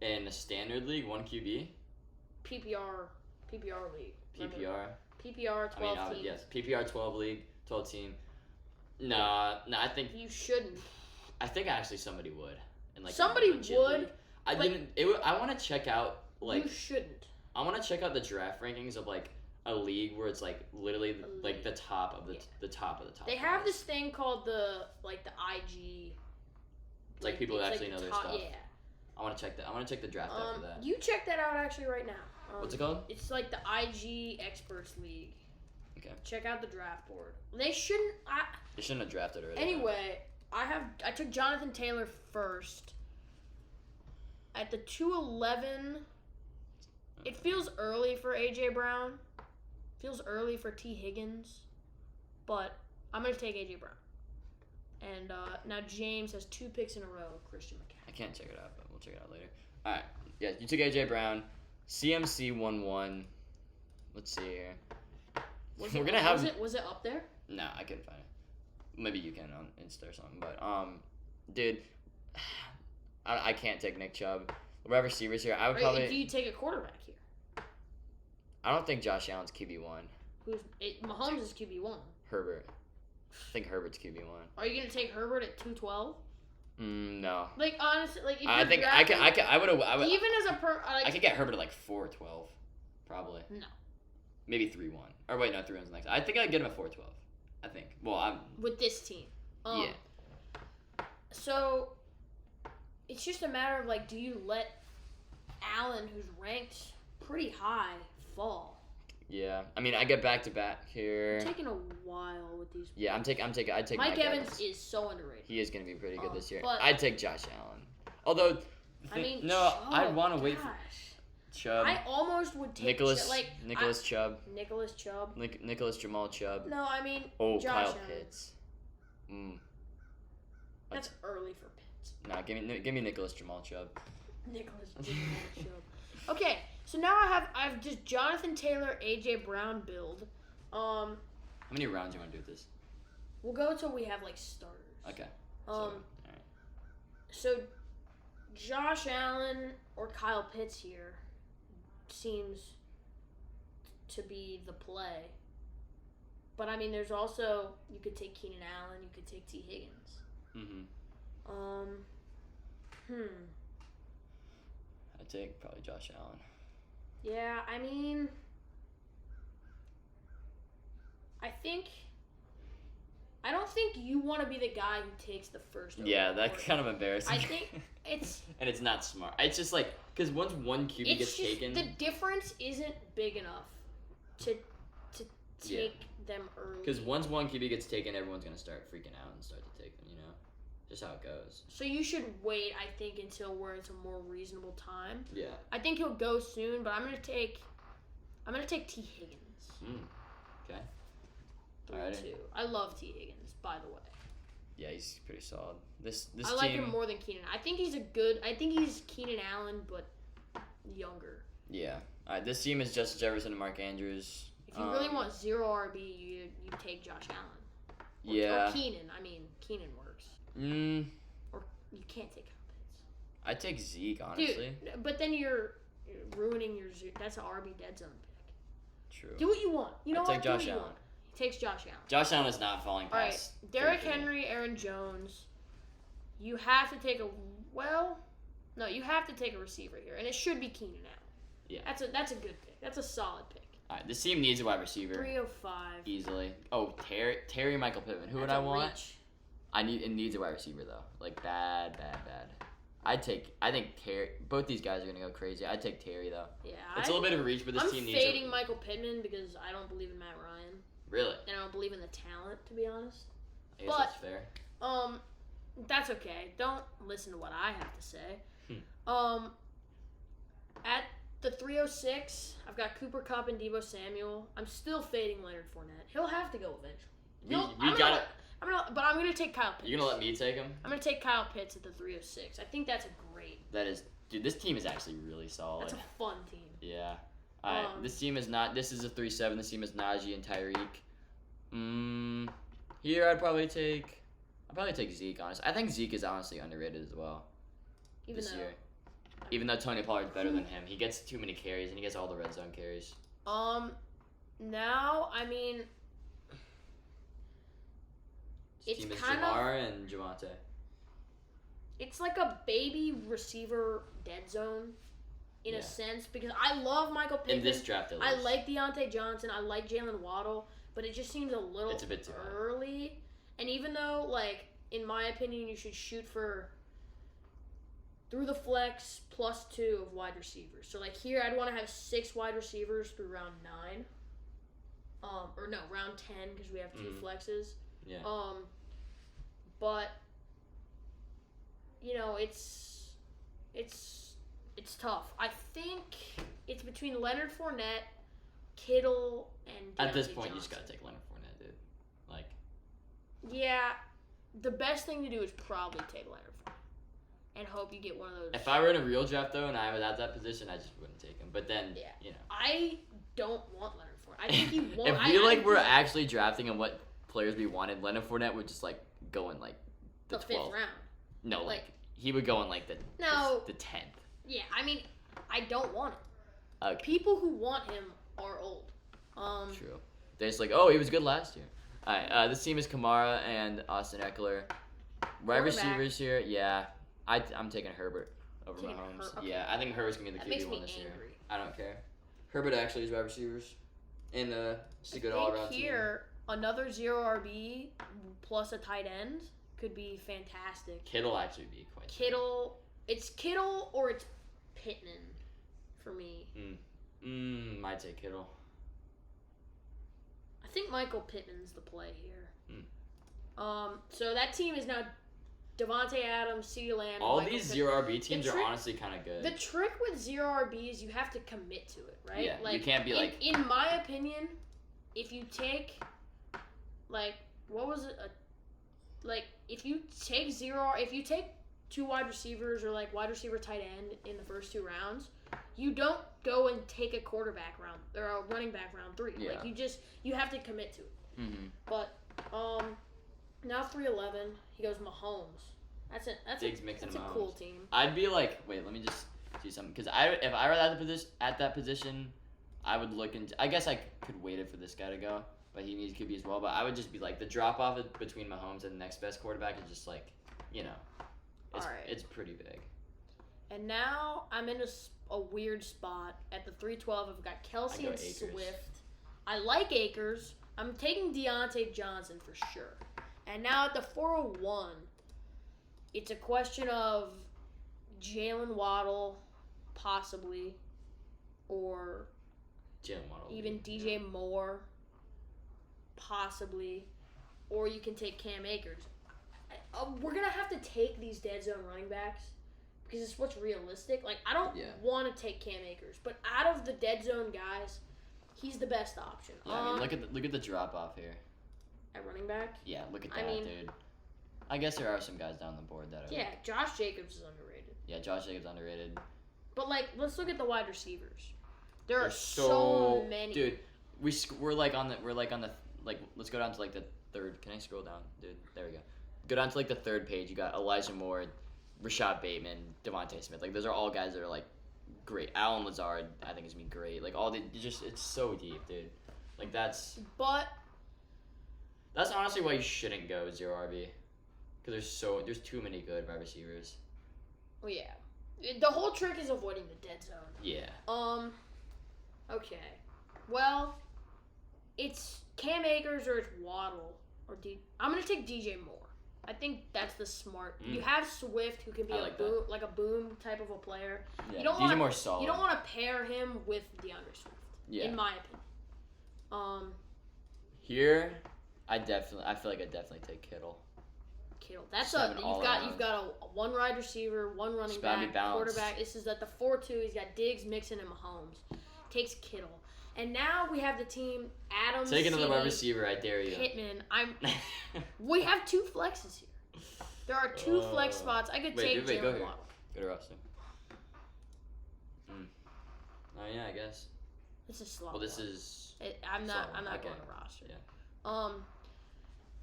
In a standard league, 1 QB, PPR league. Remember? PPR. PPR 12 teams. Yes, PPR 12 league, 12 team. No, I think You shouldn't. actually somebody would. In like Somebody a legit would, league. I like- didn't. I want to check out You shouldn't. I want to check out the draft rankings of like a league where it's like literally like the top of the top of the top. They have guys. this thing called the IG. It's like people that actually know their stuff. Yeah. I want to check that. I want to check the draft out for that. You check that out actually right now. What's it called? It's like the IG Experts League. Okay. Check out the draft board. They shouldn't. They shouldn't have drafted early. Anyway, I took Jonathan Taylor first. At the 211, it feels early for AJ Brown. Feels early for T. Higgins, but I'm gonna take AJ Brown. And now James has 2 picks in a row. Christian McCaffrey. I can't check it out, but we'll check it out later. All right. Yeah, you took AJ Brown. CMC 1-1. Let's see here. Was it up there? No, I couldn't find it. Maybe you can on Insta or something. But dude, I can't take Nick Chubb. Wide receivers here, I would probably. Do you take a quarterback here? I don't think Josh Allen's QB1. Mahomes is QB1. Herbert. I think Herbert's QB1. Are you gonna take Herbert at 212? No. Like honestly, like if I you're think drafting, I would even as a I could get Herbert at like 412, probably. No. Maybe 3-1. Or wait, no, 3-1's next. I think I'd get him at 412. I think. Well, I'm. With this team. Yeah. So, it's just a matter of like, do you let Allen, who's ranked pretty high, fall? Yeah. I mean, I get back to back here. It's taking a while with these. Yeah, I'd take Mike Evans is so underrated. He is going to be pretty good this year. but- I'd take Josh Allen. Although, I'd want to wait for Chubb. I almost would take Nicholas Nicholas Chubb. Nicholas Jamal Chubb. No, I mean Oh, Josh Kyle Allen. Pitts. That's early for Pitts. Nah, give me Nicholas Jamal Chubb. Nicholas Jamal Chubb. Okay, so now I have just Jonathan Taylor, AJ Brown build. How many rounds do you want to do with this? We'll go until we have like starters. Okay. Alright. So Josh Allen or Kyle Pitts here seems to be the play. But I mean, there's also, you could take Keenan Allen, you could take T. Higgins. I'd take probably Josh Allen. Yeah, I mean, I don't think you want to be the guy who takes the first. Yeah, overall that's pick. kind of embarrassing. I think it's. And it's not smart. It's just like, because once one QB gets taken. The difference isn't big enough to take them early. Because once one QB gets taken, everyone's going to start freaking out and start to take them, you know? Just how it goes. So you should wait, I think, until where it's a more reasonable time. Yeah. I think he'll go soon, but I'm gonna take T. Higgins. Okay. 3-2. I love T. Higgins, by the way. Yeah, he's pretty solid. This I team. like him more than Keenan. I think he's Keenan Allen, but younger. Yeah. All right. This team is Justin Jefferson and Mark Andrews. If you really want 0 RB, you take Josh Allen. Yeah. Or Keenan. I mean, Keenan works. Or you can't take Kyle Pitts. I'd take Zeke, honestly. Dude, but then you're ruining your. That's an RB dead zone pick. True. Do what you want. You know I'd what? take Do what Josh you Allen. want. He takes Josh Allen. Josh Allen is not falling All right, past. Derrick 30. Henry, Aaron Jones. You have to take you have to take a receiver here, and it should be Keenan Allen. Yeah. That's a good pick. That's a solid pick. All right, this team needs a wide receiver 305. easily. Oh, Terry Michael Pittman. Who would I want? Reach. It needs a wide receiver though. Like bad. I think Terry. Both these guys are gonna go crazy. I'd take Terry though. Yeah, it's a little bit of a reach, but this team needs. I'm fading Michael Pittman because I don't believe in Matt Ryan. Really? And I don't believe in the talent, to be honest. I guess that's fair. That's okay. Don't listen to what I have to say. At the 306, I've got Cooper Kupp and Deebo Samuel. I'm still fading Leonard Fournette. He'll have to go eventually. You got it. But I'm gonna take Kyle Pitts. You're gonna let me take him? I'm gonna take Kyle Pitts at the 306. I think that's a great. That is, dude. This team is actually really solid. That's a fun team. Yeah. All right. This team is not. This is a 3-7. This team is Najee and Tyreek. Here I'd probably take Zeke. Honestly, I think Zeke is honestly underrated as well. Even though Tony Pollard's better than him, he gets too many carries and he gets all the red zone carries. Now I mean. This team is Jamar and Javonte. It's like a baby receiver dead zone, in a sense, because I love Michael Pittman. In this draft, at least. I like Deontay Johnson. I like Jalen Waddle, but it just seems a little bit too early. And even though, like, in my opinion, you should shoot for through the flex +2 of wide receivers. So, like, here I'd want to have 6 wide receivers through round 9. Round 10 because we have 2 flexes. Yeah. But it's tough. I think it's between Leonard Fournette, Kittle, and Deontay At this point, Johnson. you just gotta take Leonard Fournette, dude. Like. Yeah, the best thing to do is probably take Leonard Fournette and hope you get one of those. If I were in a real draft though, and I was at that position, I just wouldn't take him. But then, I don't want Leonard Fournette. I think he won't. If we're actually drafting and what players we wanted, Leonard Fournette would just like go in like the 12th. 5th round. No, like he would go in like the 10th. Yeah, I mean, I don't want him. Okay. People who want him are old. True. They're just like, oh, he was good last year. All right. This team is Kamara and Austin Eckler. Wide receivers here, yeah. I'm taking Herbert over Mahomes. Okay. Yeah, I think Herbert's gonna be the QB1 this year. I don't care. Herbert actually is wide receivers, and it's a good all-around team. Here, another 0 RB plus a tight end could be fantastic. Kittle actually be quite. It's Kittle or it's Pittman for me. Might take Kittle. I think Michael Pittman's the play here. So that team is now Devontae Adams, CeeDee Lamb. All Michael these Pittman. 0 RB teams are honestly kind of good. The trick with 0 RB is you have to commit to it, right? Yeah, like, you can't be in my opinion, if you take, what was it? If you take 2 wide receivers or wide receiver tight end in the first 2 rounds, you don't go and take a quarterback round or a running back round 3. Yeah. You have to commit to it. Mm-hmm. But now 311, he goes Mahomes. That's a cool team. I'd be like, wait, let me just do something because if I were at that position, I would look into. I guess I could wait it for this guy to go, but he needs QB as well. But I would just be like, the drop off between Mahomes and the next best quarterback is just it's pretty big. And now I'm in a weird spot at the 312. I've got Kelsey and Akers. Swift. I like Akers. I'm taking Deontay Johnson for sure. And now at the 401, it's a question of Jalen Waddle, possibly, or even DJ Moore, possibly, or you can take Cam Akers. We're going to have to take these dead zone running backs because it's what's realistic. I don't want to take Cam Akers, but out of the dead zone guys, he's the best option. Yeah, I mean, look at the drop off here. At running back? Yeah, look at that, dude. I guess there are some guys down the board that are. Yeah, Josh Jacobs is underrated. Yeah, Josh Jacobs underrated. But let's look at the wide receivers. There are so many. Dude, we're on the let's go down to the third. Can I scroll down, dude? There we go. Go down to the third page. You got Elijah Moore, Rashad Bateman, Devontae Smith. Those are all guys that are great. Alan Lazard, I think, is gonna be great. It's so deep, dude. That's honestly why you shouldn't go 0 RB. Because there's too many good wide receivers. Well, yeah. The whole trick is avoiding the dead zone. Yeah. Okay. Well, it's Cam Akers or it's Waddle I'm gonna take DJ Moore. I think that's the smart. You have Swift, who can be a boom type of a player. Yeah. DJ Moore's solid. You don't want to pair him with DeAndre Swift. Yeah. In my opinion. Here, I feel like I definitely take Kittle. That's you've got a one wide receiver, one running back, quarterback. This is at the 4-2. He's got Diggs, Mixon, and Mahomes. Takes Kittle, and now we have the team. Adams, take another wide receiver. I dare you. Pittman. We have 2 flexes here. There are 2 flex spots. I could take Jalen Waddle. Go to roster. Oh yeah, I guess. This is slow. Well, this is. I'm not going to roster. Yeah.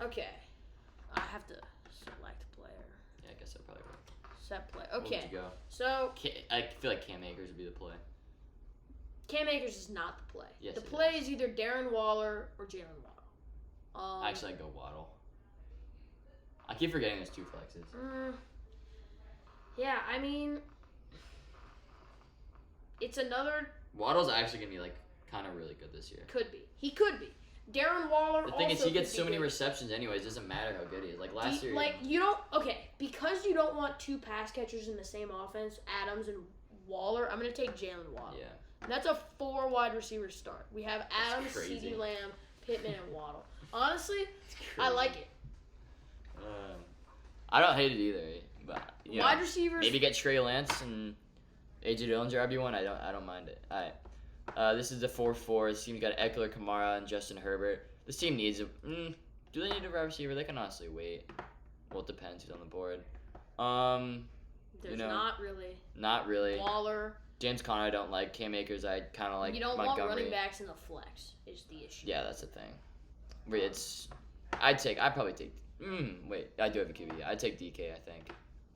Okay. I have to select player. Yeah, I guess that probably work. Set play. Okay. Where would you go? So I feel like Cam Akers would be the play. Cam Akers is not the play. Yes, the play is either Darren Waller or Jalen Waddle. Actually, I'd go Waddle. I keep forgetting there's 2 flexes. Yeah, I mean, it's another. Waddle's actually gonna be kind of really good this year. Could be. He could be. Darren Waller. The thing is, he gets so many receptions anyways. It doesn't matter how good he is. Last year. Because you don't want 2 pass catchers in the same offense, Adams and Waller. I'm gonna take Jalen Waddle. Yeah. And that's a 4 wide receiver start. We have Adams, CeeDee Lamb, Pittman, and Waddle. Honestly, I like it. I don't hate it either, but wide receivers. Maybe get Trey Lance and AJ Dillon's your RB1. I don't mind it. All right. This is the 4-4. This team's got Eckler, Kamara, and Justin Herbert. This team needs a. Do they need a wide receiver? They can honestly wait. Well, it depends who's on the board. There's not really. Not really. Waller. James Conner I don't like. Cam Akers I kind of like. You don't Montgomery. want running backs in the flex is the issue. Yeah, that's the thing. I'd probably take. Wait, I do have a QB. I'd take DK, I think.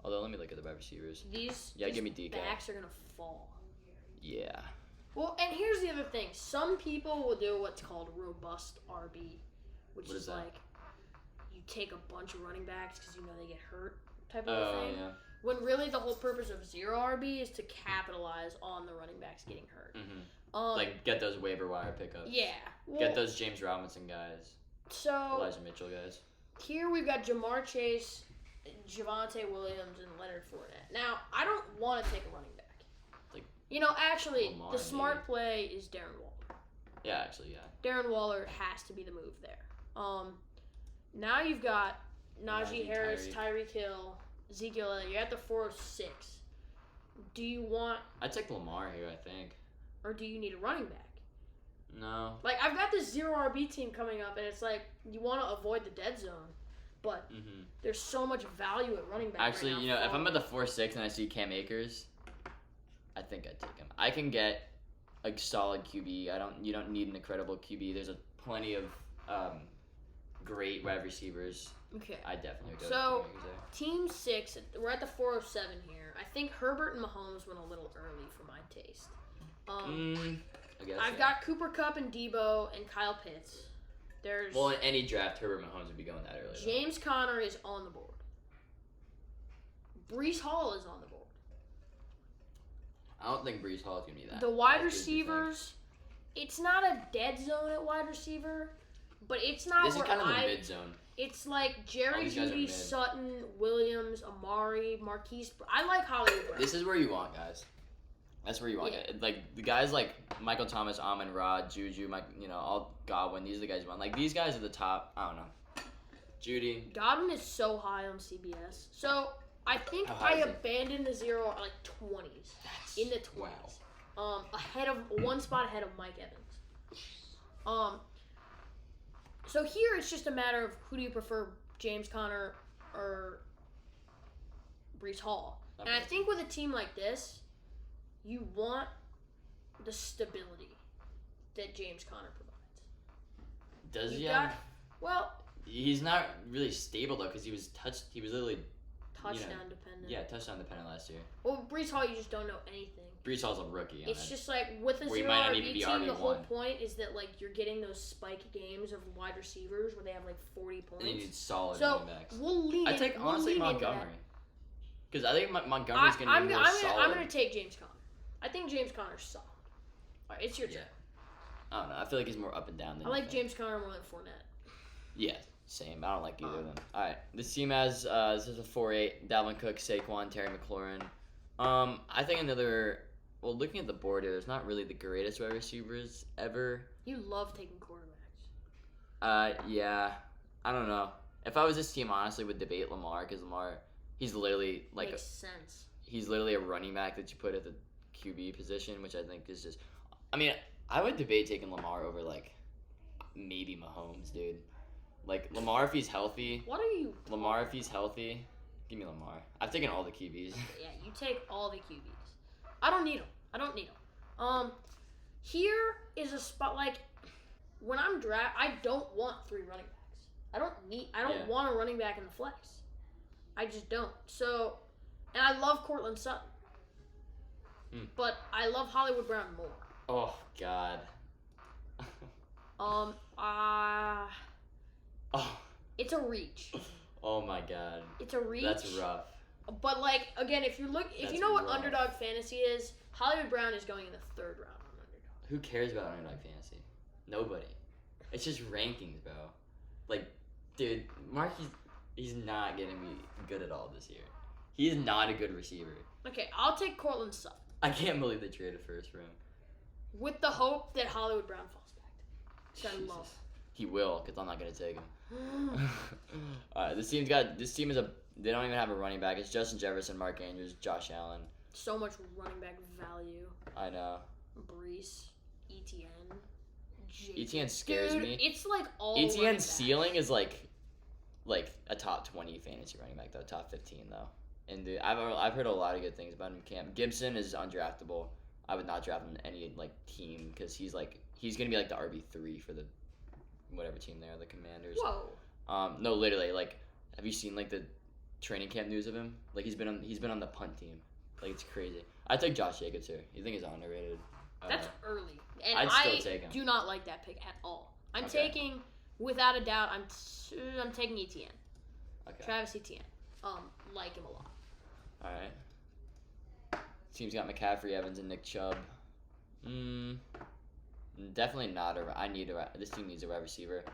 Although, let me look at the wide receivers. Give me DK. Backs are going to fall. Yeah. Well, and here's the other thing. Some people will do what's called robust RB, which is you take a bunch of running backs because you know they get hurt type of thing. Yeah. When really the whole purpose of 0 RB is to capitalize on the running backs getting hurt. Mm-hmm. Get those waiver wire pickups. Yeah. Well, get those James Robinson guys. So Elijah Mitchell guys. Here we've got Jamar Chase, Javonte Williams, and Leonard Fournette. Now, I don't want to take a running back. Actually, Lamar, the smart play is Darren Waller. Yeah, actually, yeah. Darren Waller has to be the move there. Now you've got Najee Harris, Tyreek Hill, Ezekiel Elliott. You're at the 406. Do you want... I'd take Lamar here, I think. Or do you need a running back? No. I've got this 0 RB team coming up, and it's you want to avoid the dead zone. But there's so much value at running back. Actually, right now if I'm at the 4-6 and I see Cam Akers, I think I'd take him. I can get a solid QB. You don't need an incredible QB. There's plenty of great wide receivers. Okay. I definitely would go. So, Team 6, we're at the 407 here. I think Herbert and Mahomes went a little early for my taste. I've got Cooper Kupp and Debo and Kyle Pitts. Well, in any draft, Herbert and Mahomes would be going that early. James Conner is on the board. Breece Hall is on the board. I don't think Breece Hall is going to be that. The wide receivers, it's not a dead zone at wide receiver, but it's not. This is kind of the mid zone. It's like Jerry Jeudy, Sutton, Williams, Amari, Marquise. I like Hollywood Brown. This is where you want, guys. That's where you want it. The guys like Michael Thomas, Amon-Ra, Juju, all Godwin. These are the guys you want. These guys are the top. I don't know. Judy. Godwin is so high on CBS. So I think I abandoned the 0 at 20s. In the 20s. Wow. One spot ahead of Mike Evans. So here it's just a matter of who do you prefer, James Conner or Breece Hall. And I think with a team like this, you want the stability that James Conner provides. Does he have? Well, he's not really stable though, because he was literally touchdown dependent. Yeah, touchdown dependent last year. Well, Breece Hall, you just don't know anything. Breece Hall's a rookie. It's just like with a 0 RB team, the whole point is that like you're getting those spike games of wide receivers where they have like 40 points. And you need solid running backs. We'll lean. I take honestly Montgomery, because I think Montgomery's gonna be more solid. I'm gonna take James Conner. I think James Conner's solid. All right, it's your turn. I don't know. I feel like he's more up and down than I like James Conner more than Fournette. Yeah, same. I don't like either of them. All right, this team has this is a 4-8. Dalvin Cook, Saquon, Terry McLaurin. I think another. Well, looking at the board here, there's not really the greatest wide receivers ever. You love taking quarterbacks. Yeah. I don't know. If I was this team, honestly, would debate Lamar, because Lamar, he's literally like makes sense. He's literally a running back that you put at the QB position, which I think is just. I mean, I would debate taking Lamar over like maybe Mahomes, dude. Like Lamar if he's healthy. What are you? Lamar if he's healthy. Give me Lamar. I've taken all the QBs. Yeah, you take all the QBs. I don't need them. Here is a spot like when I'm I don't want 3 running backs. I don't want a running back in the flex. I just don't. So, and I love Cortland Sutton. But I love Hollywood Brown more. Oh God. It's a reach. Oh my God. It's a reach. That's rough. But like again, if you know what Underdog Fantasy is, Hollywood Brown is going in the 3rd round on Underdog. Who cares about Underdog Fantasy? Nobody. It's just rankings, bro. Like, dude, Mark, he's not gonna be good at all this year. He is not a good receiver. Okay, I'll take Cortland Sutton. I can't believe they traded first for him. With the hope that Hollywood Brown falls back. Which I love. He will, because I'm not gonna take him. Alright, this team is they don't even have a running back. It's Justin Jefferson, Mark Andrews, Josh Allen. So much running back value. I know. Breece, Etienne. Etienne scares me. It's like all Etienne's ceiling is like a top 20 fantasy running back though, top 15 though. And I've heard a lot of good things about him. Cam Gibson is undraftable. I would not draft him in any like team because he's gonna be like the RB3 for the whatever team they are, the Commanders. Whoa. No, literally, like, have you seen like the training camp news of him? Like he's been on the punt team. Like it's crazy. I take Josh Jacobs here. You think he's underrated? That's early, and I'd still take him. Do not like that pick at all. I'm taking, without a doubt, I'm taking Etienne. Okay. Travis Etienne. Like him a lot. All right. Team's got McCaffrey, Evans, and Nick Chubb. Definitely not this team needs a wide receiver.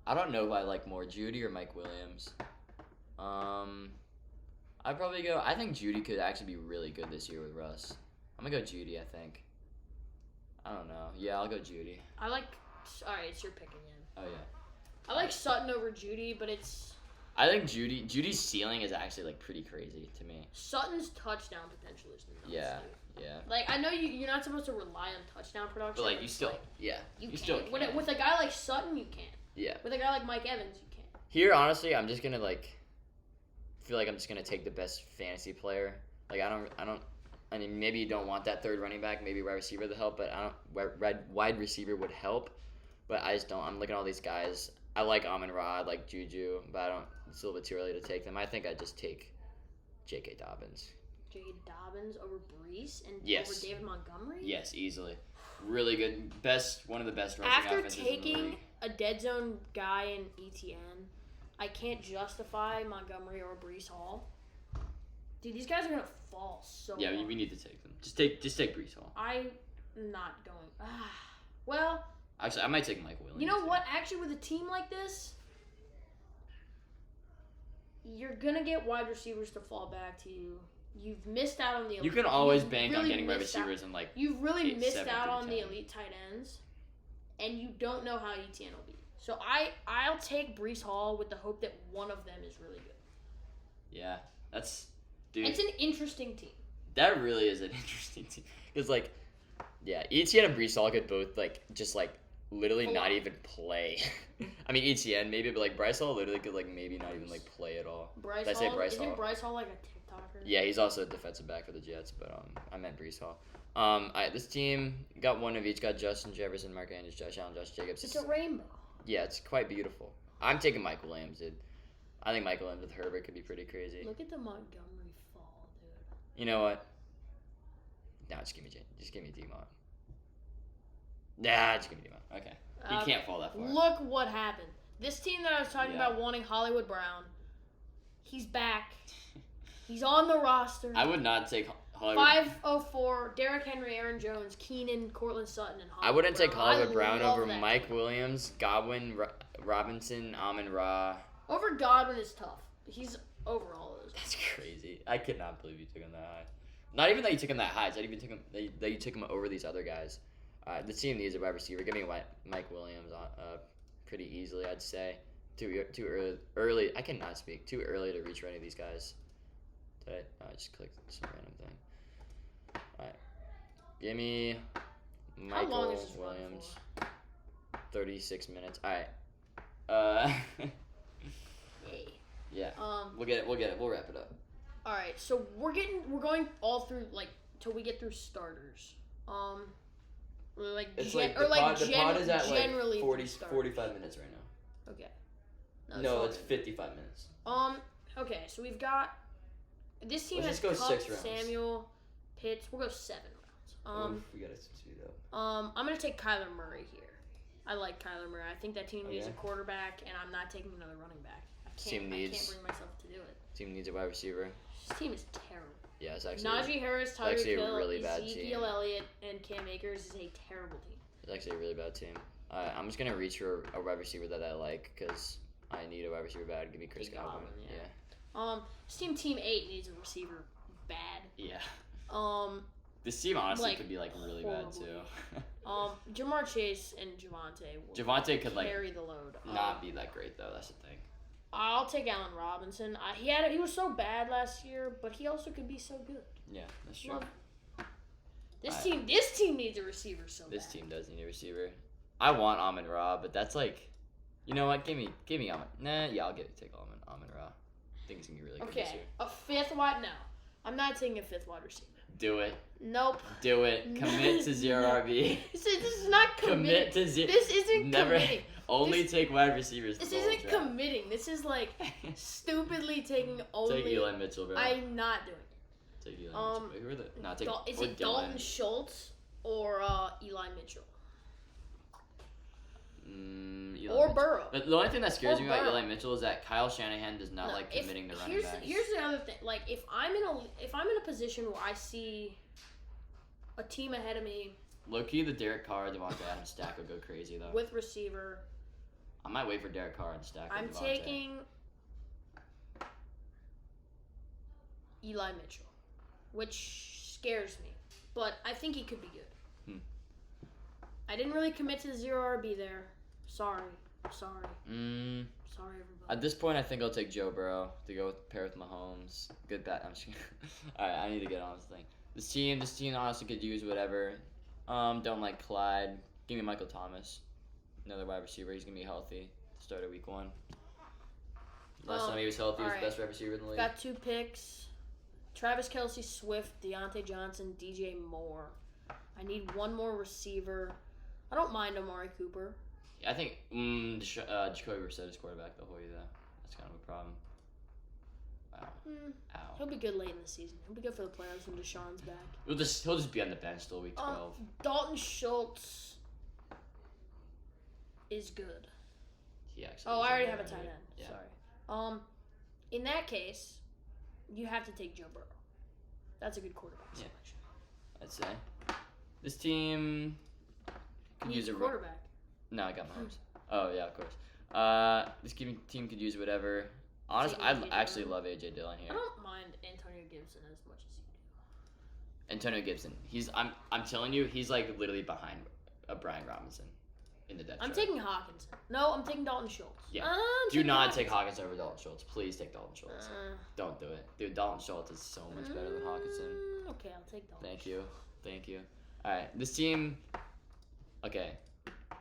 I don't know if I like more Judy or Mike Williams. I'd probably go. I think Judy could actually be really good this year with Russ. I'm gonna go Judy. I think. I don't know. Yeah, I'll go Judy. All right, it's your pick again. Oh yeah. I like Sutton over Judy, but it's. I think Judy's ceiling is actually like pretty crazy to me. Sutton's touchdown potential is nuts. Yeah. Dude. Yeah. Like I know you're not supposed to rely on touchdown production. But like you still, you still can. With a guy like Sutton, you can. Yeah. With a guy like Mike Evans, you can. Here, honestly, I'm just gonna feel like I'm just gonna take the best fantasy player. Like I don't. I mean, maybe you don't want that 3rd running back, maybe wide receiver to help, but wide receiver would help. But I just don't. I'm looking at all these guys. I like Amon-Ra, I like Juju, but it's a little bit too early to take them. I think I'd just take J.K. Dobbins. J.K. Dobbins over Breece and over David Montgomery? Yes, easily. Really good. One of the best rushing offenses in the league. After taking a dead zone guy in ETN, I can't justify Montgomery or Breece Hall. Dude, these guys are gonna fall so. Yeah, we need to take them. Just take Breece Hall. I'm not going. Well. Actually, I might take Mike Williams. You know what? Actually, with a team like this, you're gonna get wide receivers to fall back to you. You've missed out on the elite. You can always bank on getting wide receivers in like. You've really missed out on the elite tight ends, and you don't know how ETN will be. So I'll take Breece Hall with the hope that one of them is really good. Yeah, that's. Dude, it's an interesting team. That really is an interesting team. Because, like, yeah, Etienne and Breece Hall could both, like, just, like, literally Full not on. even play. I mean, ETN maybe, but like Bryce Hall literally could like maybe not even like play at all. Bryce Did I say Hall? Bryce Isn't Hall? Bryce Hall like a TikToker? Yeah, he's also a defensive back for the Jets, but I meant Brees Hall. Alright, this team got one of each. Got Justin Jefferson, Mark Andrews, Josh Allen, Josh Jacobs. It's a rainbow. Yeah, it's quite beautiful. I'm taking Mike Williams, dude. I think Mike Williams with Herbert could be pretty crazy. Look at the Montgomery fall, dude. You know what? Nah, just give me D-Mont. Nah, just give me D-Mont. Okay. He can't fall that far. Look what happened. This team that I was talking Yeah. about wanting Hollywood Brown, he's back. He's on the roster. I would not take Hollywood. 504, Derrick Henry, Aaron Jones, Keenan, Cortland Sutton, and Hollywood I wouldn't Brown. take Hollywood Brown love over that Mike team. Williams, Godwin, Robinson, Amon-Ra. Over Godwin is tough. He's over all of those. That's crazy. I could not believe you took him that high. Not even that you took him that high. It's not even that you took him over these other guys. The team needs a wide receiver. Give me Mike Williams pretty easily, I'd say. Too early. I cannot speak. Too early to reach for any of these guys. Did I just clicked some random thing. All right. Give me How long Michael is this run Williams. 36 minutes. All right. Yay. Yeah. We'll get it. We'll wrap it up. All right. So we're going all through like till we get through starters. Like It's gen- like or the like pod, the pod is at generally like 40, through starters. 45 minutes right now. Okay. No, it's it's 55 minutes. fine. Okay, so we've got this team Let's has just go Kupp, 6 rounds. Samuel, Pitts. We'll go 7 rounds. Oof, we gotta speed up. I'm gonna take Kyler Murray here. I like Kyler Murray. I think that team needs a quarterback, and I'm not taking another running back. I can't bring myself to do it. Team needs a wide receiver. This team is terrible. Yeah, it's actually Najee Harris, Tyreek actually a Hill, really bad Ezekiel team. Elliott, and Cam Akers is a terrible team. It's actually a really bad team. I'm just gonna reach for a wide receiver that I like because I need a wide receiver bad. Give me Chris Godwin. Yeah. Team 8 needs a receiver bad. Yeah. Um, This team honestly like, could be like really bad too. Jamar Chase and Javonte will Javonte could like carry the load. not be that great though. That's the thing. I'll take Allen Robinson. He was so bad last year, but he also could be so good. Yeah, that's true. Love This team needs a receiver so bad. This team does need a receiver. I want Amon-Ra, but that's like, you know what? Give me Amon. Nah, yeah, take Amon-Ra. I think it's gonna be really good this Okay, year. a fifth wide. No, I'm not taking a fifth wide receiver. Do it. Nope. Do it. Commit to zero RB. This is not committing. Commit to zero. This isn't Never. committing. Only take wide receivers. This the whole isn't draft. committing. This is like stupidly taking only. Take Eli Mitchell, bro. I'm not doing it. Take Eli Mitchell. Wait, who are the? No, take. Is or it Dylan. Dalton Schultz or Eli Mitchell Eli or Mitchell. Burrow? But the only thing that scares Or me about Burrow. Eli Mitchell is that Kyle Shanahan does not like committing to running backs. Here's the other thing. Like if I'm in a position where I see a team ahead of me Low key, the Derek Carr, Devontae Adams stack would go crazy though. with receiver, I might wait for Derek Carr and stack. I'm with Devontae. taking Eli Mitchell, which scares me, but I think he could be good. I didn't really commit to the zero RB there. Sorry. Sorry, everybody. At this point, I think I'll take Joe Burrow to go pair with Mahomes. Good bet. I'm just all right. I need to get on this thing. This team honestly could use whatever. Don't like Clyde. Give me Michael Thomas, another wide receiver. He's gonna be healthy. Start of week 1. Last time he was healthy, he was the best wide receiver in the league. Got 2 picks. Travis Kelce, Swift, Deontay Johnson, DJ Moore. I need one more receiver. I don't mind Amari Cooper. I think Jacoby Brissett is quarterback the whole year. That's kind of a problem. Wow. Ow. He'll be good late in the season. He'll be good for the playoffs when Deshaun's back. He'll just be on the bench till week 12. Dalton Schultz is good. He actually. Oh, I already have a tight end. Yeah. Sorry. In that case, you have to take Joe Burrow. That's a good quarterback selection. I'd say. This team could use a quarterback. No, I got Mahomes. Oh yeah, of course. This team could use whatever. Honestly, I actually love AJ Dillon here. I don't mind Antonio Gibson as much as you do. Antonio Gibson. I'm telling you, he's like literally behind Brian Robinson in the depth I'm chart. taking Hawkinson. No, I'm taking Dalton Schultz. Yeah. Do not take Hawkins over Dalton Schultz. Please take Dalton Schultz. Don't do it. Dude, Dalton Schultz is so much better than Hawkinson. Okay, I'll take Dalton. Thank you. All right, this team. Okay.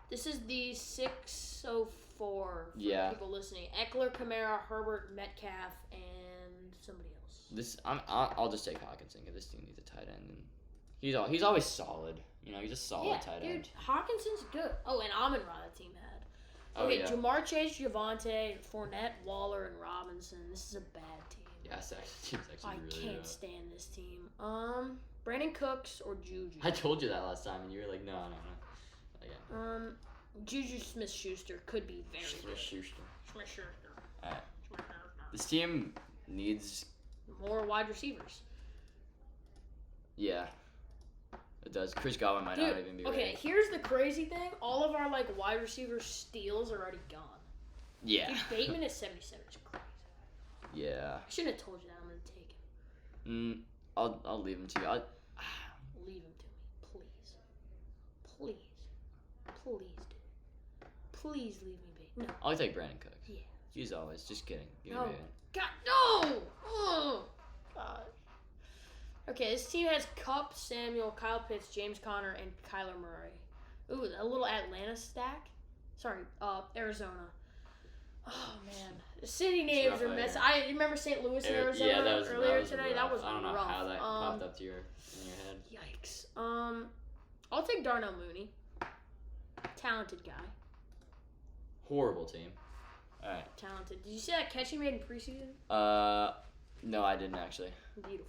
This is the 604 for people listening. Eckler, Kamara, Herbert, Metcalf, and somebody else. I'll just take Hawkinson because this team needs a tight end, and he's always solid. You know, he's a solid tight end. Dude, Hawkinson's good. Oh, and Amon-Ra that team had. Oh, Okay, yeah. Jamar Chase, Javonte, Fournette, Waller, and Robinson. This is a bad team. Yeah, this team's actually I really can't good. stand this team. Brandon Cooks or Juju. I told you that last time, and you were like, no. Okay. Juju Smith-Schuster could be very good. Smith-Schuster. Smith-Schuster. Alright. This team needs... more wide receivers. Yeah. It does. Chris Godwin might not even be okay, ready. here's the crazy thing. All of our, wide receiver steals are already gone. Yeah. Dude, Bateman is 77. It's crazy. Yeah. I shouldn't have told you that. I'm going to take him. I'll leave him to you. Leave him to me, please. Please. Please, dude. Please leave me be. No. I'll take Brandon Cooks. Yeah. He's always. Just kidding. No. God, no! Oh, God. Okay, this team has Kupp, Samuel, Kyle Pitts, James Conner, and Kyler Murray. Ooh, a little Atlanta stack. Sorry, Arizona. Oh, man. The city names are messy. I remember St. Louis and Arizona earlier today. That was rough. I don't know how that popped up in your head. Yikes. I'll take Darnell Mooney. Talented guy. Horrible team. All right. Talented. Did you see that catch he made in preseason? No, I didn't actually. Beautiful.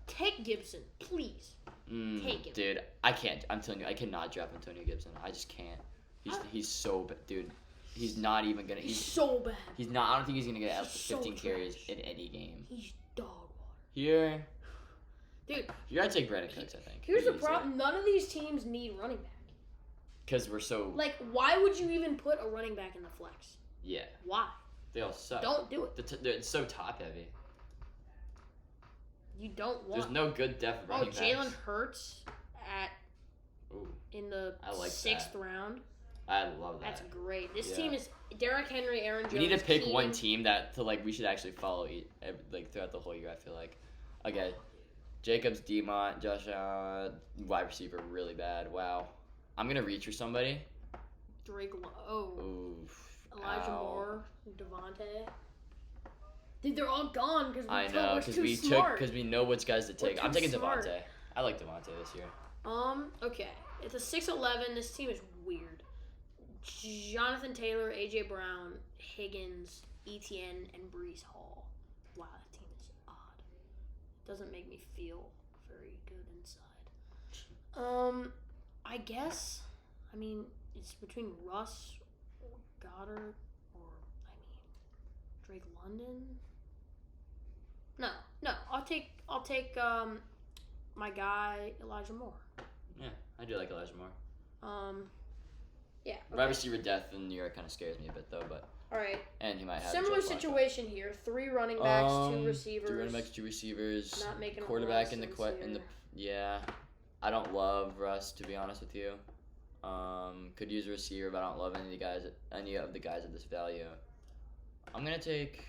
Take Gibson, please. Take him. Dude, I can't. I'm telling you, I cannot drop Antonio Gibson. I just can't. He's so bad, dude. He's not even gonna. He's so bad. He's not. I don't think he's gonna get up to 15 so carries trash. in any game. He's dog water. Here. Dude. You gotta take Brandon Cooks, I think. Here's the problem. None of these teams need running back. Because we're so. Why would you even put a running back in the flex? Yeah. Why? They all suck. Don't do it. It's so top heavy. You don't want. There's no good depth running backs. Jalen Hurts in the sixth round. I love that. That's great. This team is Derrick Henry, Aaron Jones. We need to pick one team that we should actually follow throughout the whole year. I feel like. Okay, Jacobs, Demont, Josh Allen, wide receiver, really bad. Wow, I'm gonna reach for somebody. Drake. Oof. Elijah Moore, Devontae. Dude, they're all gone because because we know which guys to take. I'm taking Devontae. I like Devontae this year. Okay. It's a 6'11". This team is weird. Jonathan Taylor, AJ Brown, Higgins, Etienne, and Breece Hall. Wow, that team is odd. Doesn't make me feel very good inside. I guess. I mean, it's between Russ or Goddard or Drake London. No. I'll take my guy Elijah Moore. Yeah, I do like Elijah Moore. Yeah. Okay. Wide receiver depth in New York kind of scares me a bit though, but. All right. And he might have similar situation here. 3 running backs, 2 receivers. 3 running backs, 2 receivers. Not making a quarterback in the yeah. I don't love Russ, to be honest with you. Could use a receiver, but I don't love any of the guys at this value. I'm gonna take.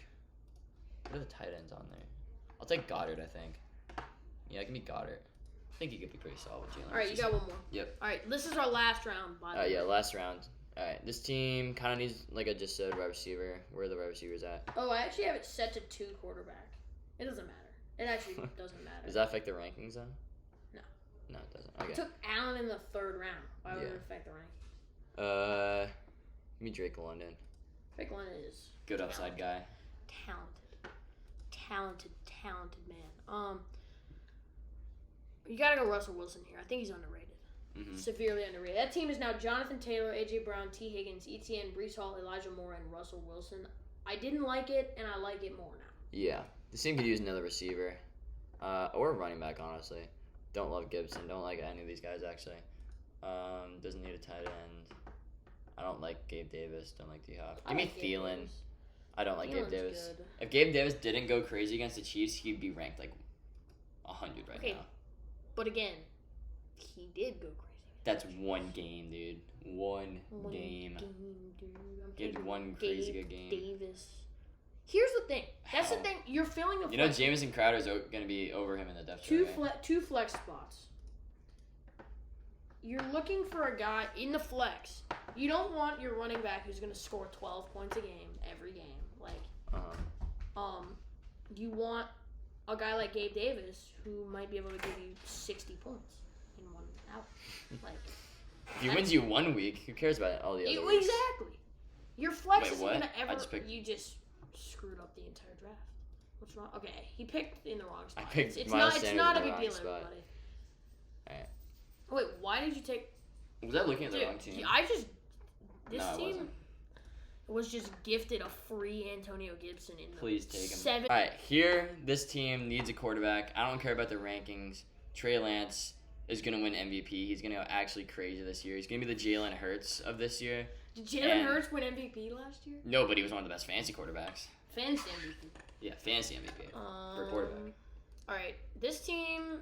What are the tight ends on there? I'll take Goddard, I think. Yeah, give me Goddard. I think he could be pretty solid with Jalen. All right, you got one more. Yep. All right, this is our last round, by the way. Yeah, last round. All right, this team kind of needs, like I just said, wide receiver. Where are the wide receivers at? Oh, I actually have it set to 2 quarterback. It doesn't matter. It actually doesn't matter. Does that affect the rankings then? No. No, it doesn't. Okay. I took Allen in the 3rd round. Why would it affect the rankings? Give me Drake London. Drake London is good upside guy. Talented man. You gotta go Russell Wilson here. I think he's underrated. Mm-hmm. Severely underrated. That team is now Jonathan Taylor, AJ Brown, T. Higgins, Etienne, Breece Hall, Elijah Moore, and Russell Wilson. I didn't like it, and I like it more now. Yeah, this team could use another receiver, or a running back. Honestly, don't love Gibson. Don't like any of these guys actually. Doesn't need a tight end. I don't like Gabe Davis. Don't like D-Hop. Give me Thielen. I don't like Gabe Davis. Good. If Gabe Davis didn't go crazy against the Chiefs, he'd be ranked like 100 right now. But again, he did go crazy. That's one game, dude. One game. Give one crazy good game. Davis. Here's the thing. That's the thing. You're filling the. You know, Jamison Crowder's going to be over him in the depth chart. Two flex spots. you're looking for a guy in the flex. You don't want your running back who's going to score 12 points a game every game. You want a guy like Gabe Davis who might be able to give you 60 points in one out. If he wins you 1 week, who cares about all the other weeks? Exactly. Your flex Wait, isn't what? going to ever. You You just screwed up the entire draft. What's wrong? Okay, he picked in the wrong spot. I picked it's Miles not Sanders a in the big wrong deal, spot. everybody. Alright. Wait, why did you take? Was I looking at the Dude, wrong team? This No, it team wasn't. was just gifted a free Antonio Gibson in the Please take him. 7. Alright, here, this team needs a quarterback. I don't care about the rankings. Trey Lance is going to win MVP. He's going to go actually crazy this year. He's going to be the Jalen Hurts of this year. Did Jalen Hurts win MVP last year? No, but he was one of the best fantasy quarterbacks. Fantasy MVP. Yeah, fantasy MVP for quarterback. Alright, this team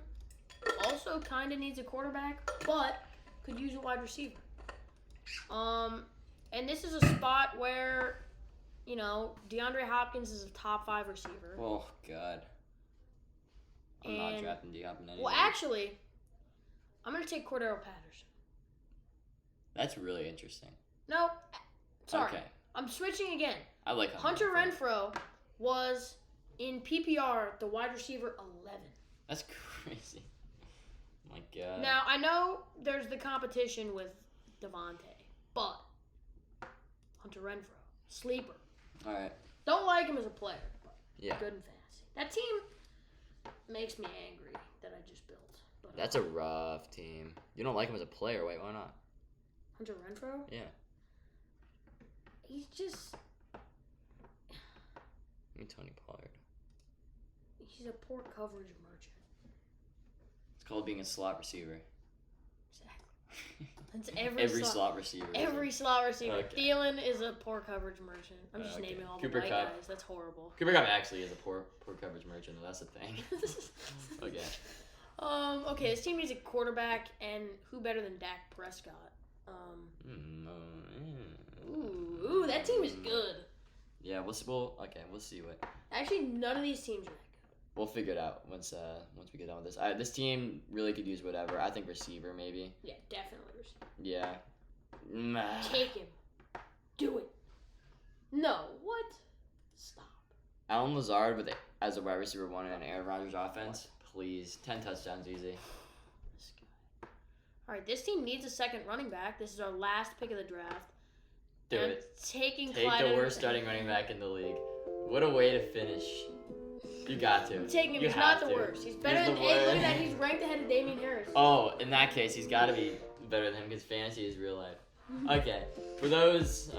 also kind of needs a quarterback, but could use a wide receiver. And this is a spot where, DeAndre Hopkins is a top 5 receiver. Oh, God. I'm not drafting D-Hop in any Well, actually, I'm going to take Cordero Patterson. That's really interesting. No, sorry. Okay. I'm switching again. I like Hunter Renfrow was, in PPR, the wide receiver 11. That's crazy. My God. Now, I know there's the competition with Devontae, but Hunter Renfrow, sleeper. All right. Don't like him as a player, but Yeah. good in fantasy. That team makes me angry that I just built. But That's a rough team. You don't like him as a player. Wait, why not? Hunter Renfrow? Yeah. He's just... I mean, Tony Pollard. He's a poor coverage merchant. It's called being a slot receiver. Exactly. That's every slot receiver. Every slot receiver. Okay. Thielen is a poor coverage merchant. I'm just Okay. naming all Cooper the white Kupp. guys. That's horrible. Cooper Kupp actually is a poor coverage merchant. That's the thing. Okay. Okay, this team needs a quarterback, and who better than Dak Prescott? Ooh, that team is good. Yeah, we'll see what. Actually, none of these teams are that good. We'll figure it out once we get done with this. This team really could use whatever. I think receiver maybe. Yeah, definitely receiver. Yeah. Take him. Do it. No, what? Stop. Alan Lazard as a wide receiver 1 in an Aaron Rodgers offense. Please, 10 touchdowns easy. This guy. All right, this team needs a second running back. This is our last pick of the draft. Do and it. Take the worst starting running back in the league. What a way to finish. You got to. Take him. You He's have not the to. worst. He's better than. Hey, look at that. He's ranked ahead of Damian Harris. Oh, in that case, he's got to be better than him because fantasy is real life. Okay, for those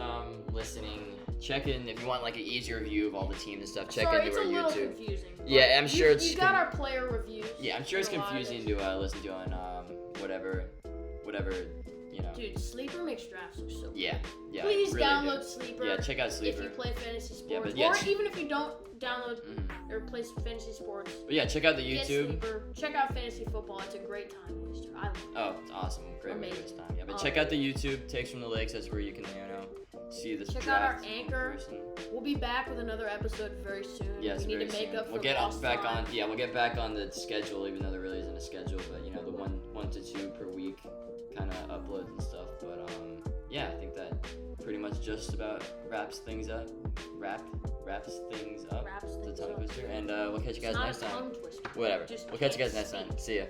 listening, check in if you want like an easier view of all the teams and stuff. Check into our YouTube. It's a little confusing. Yeah, I'm sure it's. You got our player reviews. Yeah, I'm sure it's confusing to listen to on whatever. Dude, Sleeper makes drafts look so good. Yeah. Please really download good. Sleeper. Yeah, check out Sleeper. If you play fantasy sports, Yeah, but or even if you don't download or play fantasy sports. But yeah, check out the Get YouTube. Sleeper. Check out fantasy football. It's a great time waster. I love it. Oh, it's awesome. Great way to waste time. Yeah, but check out the YouTube, Takes from the Lakes. That's where you can, see this Check draft. out our Anchor. We'll be back with another episode very soon. Yes, we need very to make soon. up for We'll get lost back time. on. Yeah, we'll get back on the schedule, even though there really isn't a schedule. But the one to two per week kind of uploads and stuff. But yeah, I think that pretty much just about wraps things up. Wraps things up. Wraps It's a things tongue up. twister. And we'll catch you guys It's not next a time. tongue twister. Whatever. Just We'll catch you guys can't next time. speak. See ya.